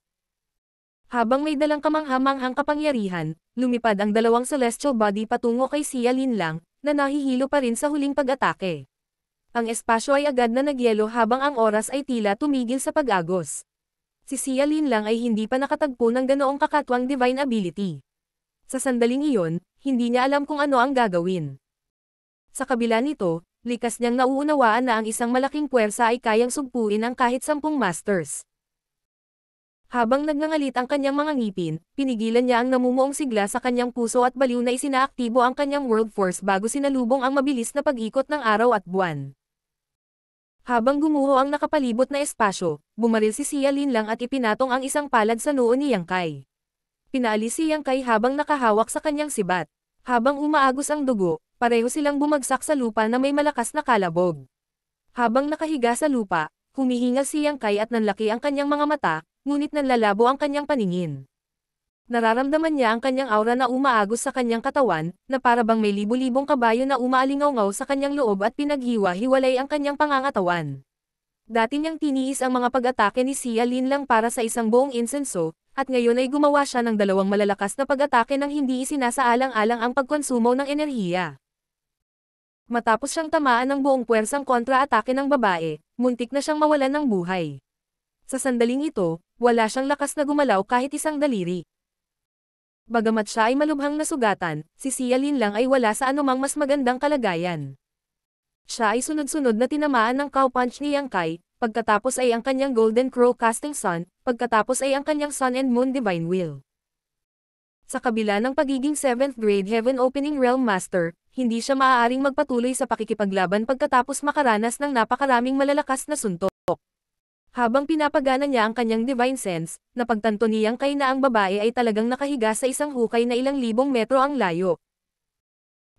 Habang may dalang kamangha-manghang kapangyarihan, lumipad ang dalawang celestial body patungo kay Xia Linlang, na nahihilo pa rin sa huling pag-atake. Ang espasyo ay agad na nagyelo habang ang oras ay tila tumigil sa pag-agos. Si Xia Linlang ay hindi pa nakatagpo ng ganoong kakatwang divine ability. Sa sandaling iyon, hindi niya alam kung ano ang gagawin. Sa kabila nito, likas niyang nauunawaan na ang isang malaking puwersa ay kayang sugpuin ang kahit 10 masters. Habang nagngangalit ang kanyang mga ngipin, pinigilan niya ang namumuong sigla sa kanyang puso at baliw na isinaaktibo ang kanyang world force bago sinalubong ang mabilis na pag-ikot ng araw at buwan. Habang gumuho ang nakapalibot na espasyo, bumaril si Xia Linlang at ipinatong ang isang palad sa noo ni Yang Kai. Pinaalis si Yang Kai habang nakahawak sa kanyang sibat. Habang umaagos ang dugo, pareho silang bumagsak sa lupa na may malakas na kalabog. Habang nakahiga sa lupa, humihingal si Yang Kai at nanlaki ang kanyang mga mata, ngunit nanlalabo ang kanyang paningin. Nararamdaman niya ang kanyang aura na umaagos sa kanyang katawan, na para bang may libu-libong kabayo na umaalingaw-ngaw sa kanyang loob at pinaghiwa-hiwalay ang kanyang pangangatawan. Dati niyang tiniis ang mga pag-atake ni Xia Linlang para sa isang buong insenso, at ngayon ay gumawa siya ng dalawang malalakas na pag-atake nang hindi isinasaalang-alang ang pagkonsumo ng enerhiya. Matapos siyang tamaan ng buong puwersang kontra-atake ng babae, muntik na siyang mawalan ng buhay. Sa sandaling ito, wala siyang lakas na gumalaw kahit isang daliri. Bagamat siya ay malubhang nasugatan, si Xia Linlang ay wala sa anumang mas magandang kalagayan. Siya ay sunod-sunod na tinamaan ng cow punch ni Yang Kai, pagkatapos ay ang kanyang Golden Crow Casting Sun, pagkatapos ay ang kanyang Sun and Moon Divine Will. Sa kabila ng pagiging 7th grade Heaven Opening Realm Master, hindi siya maaaring magpatuloy sa pakikipaglaban pagkatapos makaranas ng napakaraming malalakas na suntok. Habang pinapagana niya ang kanyang Divine Sense, napagtanto ni Yang Kai na ang babae ay talagang nakahiga sa isang hukay na ilang libong metro ang layo.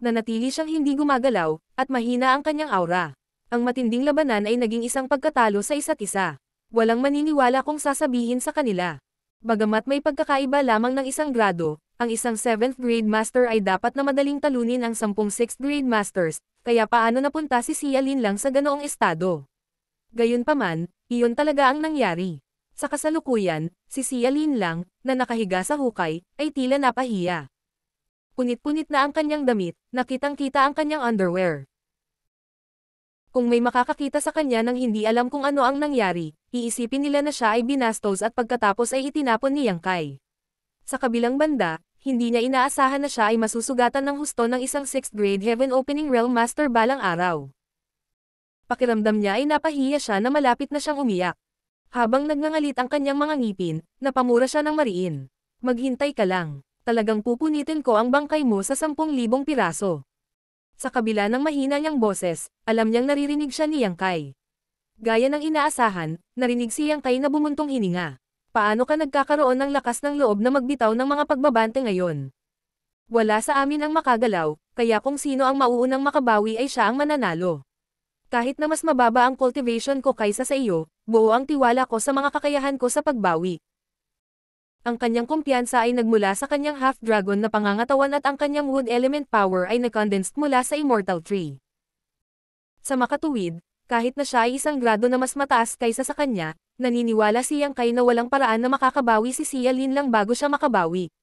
Nanatili siyang hindi gumagalaw, at mahina ang kanyang aura. Ang matinding labanan ay naging isang pagkatalo sa isa't isa. Walang maniniwala kung sasabihin sa kanila. Bagamat may pagkakaiba lamang ng isang grado, ang isang 7th grade master ay dapat na madaling talunin ang 10 6th grade masters, kaya paano napunta si Xia Linlang sa ganoong estado? Gayunpaman, iyon talaga ang nangyari. Sa kasalukuyan, si Xia Linlang, na nakahiga sa hukay, ay tila napahiya. Punit-punit na ang kanyang damit, nakitang-kita ang kanyang underwear. Kung may makakakita sa kanya nang hindi alam kung ano ang nangyari, iisipin nila na siya ay binastos at pagkatapos ay itinapon ni Yang Kai. Sa kabilang banda, hindi niya inaasahan na siya ay masusugatan ng husto ng isang 6th grade Heaven Opening Realm Master balang araw. Pakiramdam niya ay napahiya siya na malapit na siyang umiyak. Habang nagngangalit ang kanyang mga ngipin, napamura siya ng mariin. Maghintay ka lang, talagang pupunitin ko ang bangkay mo sa 10,000 piraso. Sa kabila ng mahina niyang boses, alam niyang naririnig siya ni Yang Kai. Gaya ng inaasahan, narinig si Yang Kai na bumuntong hininga. Paano ka nagkakaroon ng lakas ng loob na magbitaw ng mga pagbabante ngayon? Wala sa amin ang makagalaw, kaya kung sino ang mauunang makabawi ay siya ang mananalo. Kahit na mas mababa ang cultivation ko kaysa sa iyo, buo ang tiwala ko sa mga kakayahan ko sa pagbawi. Ang kanyang kumpiyansa ay nagmula sa kanyang half-dragon na pangangatawan at ang kanyang wood element power ay nag-condensed mula sa immortal tree. Sa makatuwid, kahit na siya ay isang grado na mas mataas kaysa sa kanya, naniniwala si Yang Kai na walang paraan na makakabawi si Xia Linlang bago siya makabawi.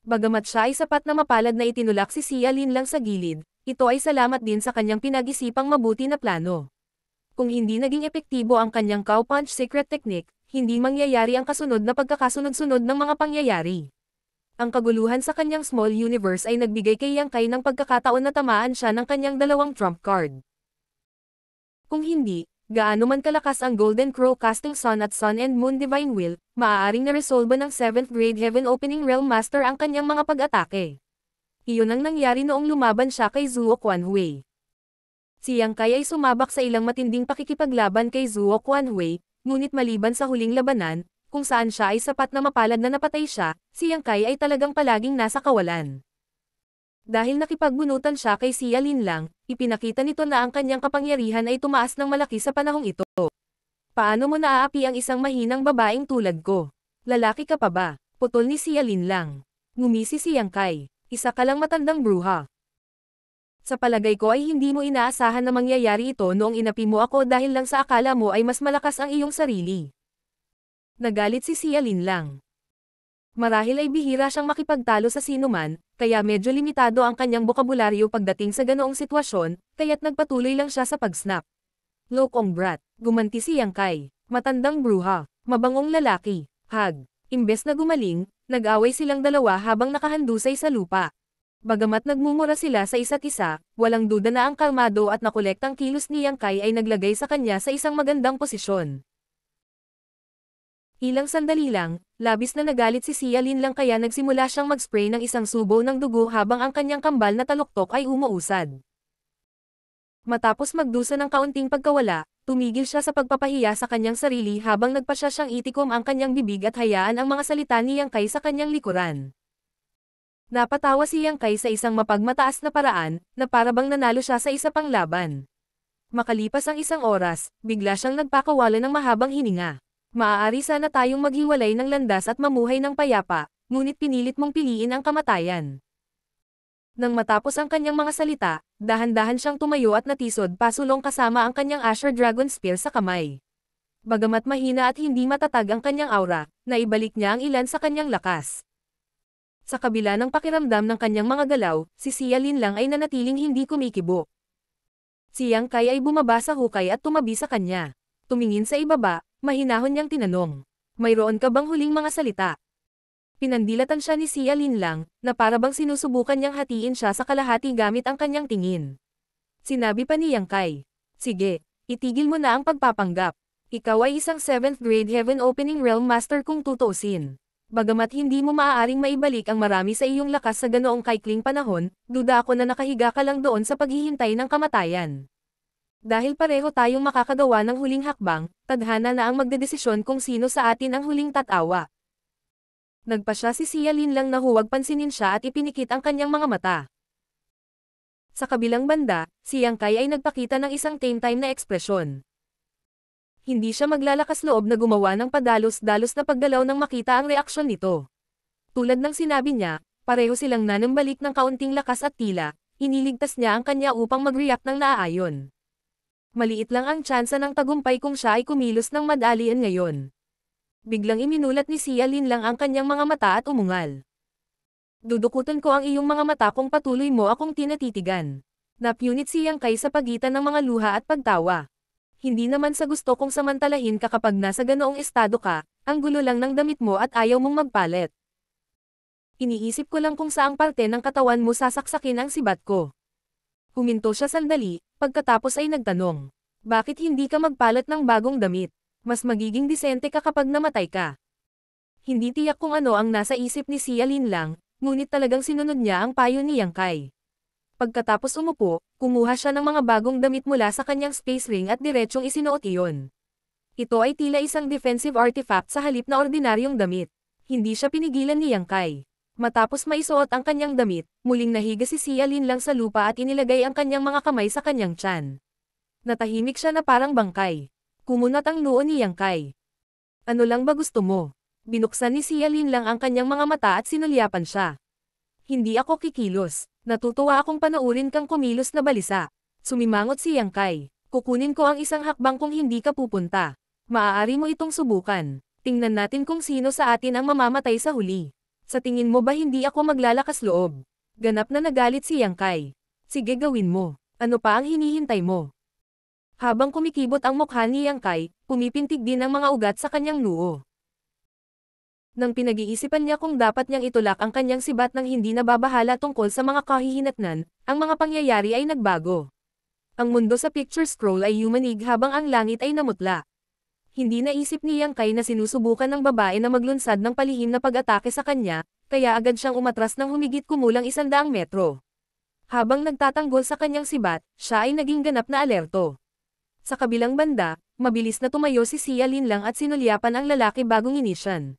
Bagamat siya ay sapat na mapalad na itinulak si Xia Linlang sa gilid, ito ay salamat din sa kanyang pinag-isipang mabuti na plano. Kung hindi naging epektibo ang kanyang cow punch secret technique, hindi mangyayari ang kasunod na pagkakasunod-sunod ng mga pangyayari. Ang kaguluhan sa kanyang small universe ay nagbigay kay Yang Kai ng pagkakataon na tamaan siya ng kanyang dalawang trump card. Kung hindi, gaano man kalakas ang Golden Crow Casting Sun at Sun and Moon Divine Will, maaaring naresolba ng 7th grade Heaven Opening Realm Master ang kanyang mga pag-atake. Iyon ang nangyari noong lumaban siya kay Zhuo Quanhui. Si Yang Kai ay sumabak sa ilang matinding pakikipaglaban kay Zhuo Quanhui, ngunit maliban sa huling labanan, kung saan siya ay sapat na mapalad na napatay siya, si Yang Kai ay talagang palaging nasa kawalan. Dahil nakipagbunutan siya kay Xia Linlang, ipinakita nito na ang kanyang kapangyarihan ay tumaas ng malaki sa panahong ito. Paano mo naaapi ang isang mahinang babaeng tulad ko? Lalaki ka pa ba? Putol ni Xia Linlang. Ngumisi si Yang Kai. Isa ka lang matandang bruha. Sa palagay ko ay hindi mo inaasahan na mangyayari ito noong inapi mo ako dahil lang sa akala mo ay mas malakas ang iyong sarili. Nagalit si Xia Linlang. Marahil ay bihira siyang makipagtalo sa sinuman, kaya medyo limitado ang kanyang bokabularyo pagdating sa ganoong sitwasyon, kaya't nagpatuloy lang siya sa pag-snap. Lokong brat, gumanti si Yang Kai, matandang bruha, mabangong lalaki, hag. Imbes na gumaling, nag-away silang dalawa habang nakahandusay sa lupa. Bagamat nagmumura sila sa isa't isa, walang duda na ang kalmado at nakolektang kilos ni Yang Kai ay naglagay sa kanya sa isang magandang posisyon. Ilang sandali lang, labis na nagalit si Xia Lin Lang kaya nagsimula siyang mag-spray ng isang subo ng dugo habang ang kanyang kambal na taluktok ay umuusad. Matapos magdusa ng kaunting pagkawala, tumigil siya sa pagpapahiya sa kanyang sarili habang nagpasya siyang itikom ang kanyang bibig at hayaan ang mga salita ni Yang Kai sa kanyang likuran. Napatawa si Yang Kai sa isang mapagmataas na paraan, na parabang nanalo siya sa isa pang laban. Makalipas ang isang oras, bigla siyang nagpakawala ng mahabang hininga. Maaari sana tayong maghiwalay ng landas at mamuhay ng payapa, ngunit pinilit mong piliin ang kamatayan. Nang matapos ang kanyang mga salita, dahan-dahan siyang tumayo at natisod pasulong kasama ang kanyang Asher Dragon Spear sa kamay. Bagamat mahina at hindi matatag ang kanyang aura, naibalik niya ang ilan sa kanyang lakas. Sa kabila ng pakiramdam ng kanyang mga galaw, si Xia Lin Lang ay nanatiling hindi kumikibo. Si Yang Kai ay bumaba sa hukay at tumabi sa kanya. Tumingin sa ibaba, mahinahon niyang tinanong, "Mayroon ka bang huling mga salita?" Pinandilatan siya ni Xia Lin Lang, na parabang sinusubukan niyang hatiin siya sa kalahati gamit ang kanyang tingin. Sinabi pa ni Yang Kai, "Sige, itigil mo na ang pagpapanggap. Ikaw ay isang 7th grade Heaven Opening Realm Master kung tutuusin. Bagamat hindi mo maaaring maibalik ang marami sa iyong lakas sa ganoong kaikling panahon, duda ako na nakahiga ka lang doon sa paghihintay ng kamatayan. Dahil pareho tayong makakagawa ng huling hakbang, tadhana na ang magdedesisyon kung sino sa atin ang huling tatawa." Nagpasya si Xia Lin Lang na huwag pansinin siya at ipinikit ang kanyang mga mata. Sa kabilang banda, si Yang Kai ay nagpakita ng isang tame-time na ekspresyon. Hindi siya maglalakas loob na gumawa ng padalos-dalos na paggalaw nang makita ang reaksyon nito. Tulad ng sinabi niya, pareho silang nanambalik ng kaunting lakas at tila, iniligtas niya ang kanya upang mag-react ng naaayon. Maliit lang ang tsansa ng tagumpay kung siya ay kumilos ng madalian ngayon. Biglang iminulat ni Xia Lin Lang ang kanyang mga mata at umungal. "Dudukutan ko ang iyong mga mata kung patuloy mo akong tinatitigan." Napunit si Yang Kai sa pagitan ng mga luha at pagtawa. "Hindi naman sa gusto kong samantalahin ka kapag nasa ganoong estado ka, ang gulo lang ng damit mo at ayaw mong magpalit. Iniisip ko lang kung saang parte ng katawan mo sasaksakin ang sibat ko." Huminto siya sandali, pagkatapos ay nagtanong, "Bakit hindi ka magpalit ng bagong damit? Mas magiging disente ka kapag namatay ka." Hindi tiyak kung ano ang nasa isip ni Xia Lin Lang, ngunit talagang sinunod niya ang payo ni Yang Kai. Pagkatapos umupo, kumuha siya ng mga bagong damit mula sa kanyang space ring at diretsyong isinuot iyon. Ito ay tila isang defensive artifact sa halip na ordinaryong damit. Hindi siya pinigilan ni Yang Kai. Matapos maisuot ang kanyang damit, muling nahiga si Xia Lin Lang sa lupa at inilagay ang kanyang mga kamay sa kanyang tiyan. Natahimik siya na parang bangkay. Kumunat ang noo ni Yang Kai. "Ano lang ba gusto mo?" Binuksan ni Xia Lin Lang ang kanyang mga mata at sinulyapan siya. "Hindi ako kikilos. Natutuwa akong panoorin kang kumilos na balisa." Sumimangot si Yang Kai. "Kukunin ko ang isang hakbang kung hindi ka pupunta. Maaari mo itong subukan. Tingnan natin kung sino sa atin ang mamamatay sa huli. Sa tingin mo ba hindi ako maglalakas loob?" Ganap na nagalit si Yang Kai. "Sige, gawin mo. Ano pa ang hinihintay mo?" Habang kumikibot ang mukha ni Yang Kai, pumipintig din ang mga ugat sa kanyang noo. Nang pinag-iisipan niya kung dapat niyang itulak ang kanyang sibat nang hindi nababahala tungkol sa mga kahihinatnan, ang mga pangyayari ay nagbago. Ang mundo sa picture scroll ay yumanig habang ang langit ay namutla. Hindi naisip ni Yang Kai na sinusubukan ng babae na maglunsad ng palihim na pag-atake sa kanya, kaya agad siyang umatras ng humigit kumulang 100 metro. Habang nagtatanggol sa kanyang sibat, siya ay naging ganap na alerto. Sa kabilang banda, mabilis na tumayo si Xia Lin Lang at sinulyapan ang lalaki bagong inisyan.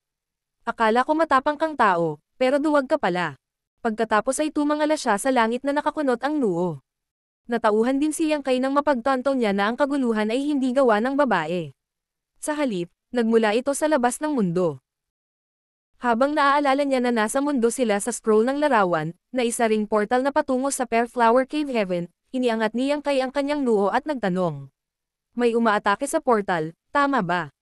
"Akala ko matapang kang tao, pero duwag ka pala." Pagkatapos ay tumangala siya sa langit na nakakunot ang noo. Natauhan din si Yang Kai nang mapagtanto niya na ang kaguluhan ay hindi gawa ng babae. Sa halip, nagmula ito sa labas ng mundo. Habang naaalala niya na nasa mundo sila sa scroll ng larawan, na isa ring portal na patungo sa Pear Flower Cave Heaven, iniangat ni Yang Kai ang kanyang noo at nagtanong, "May umaatake sa portal, tama ba?"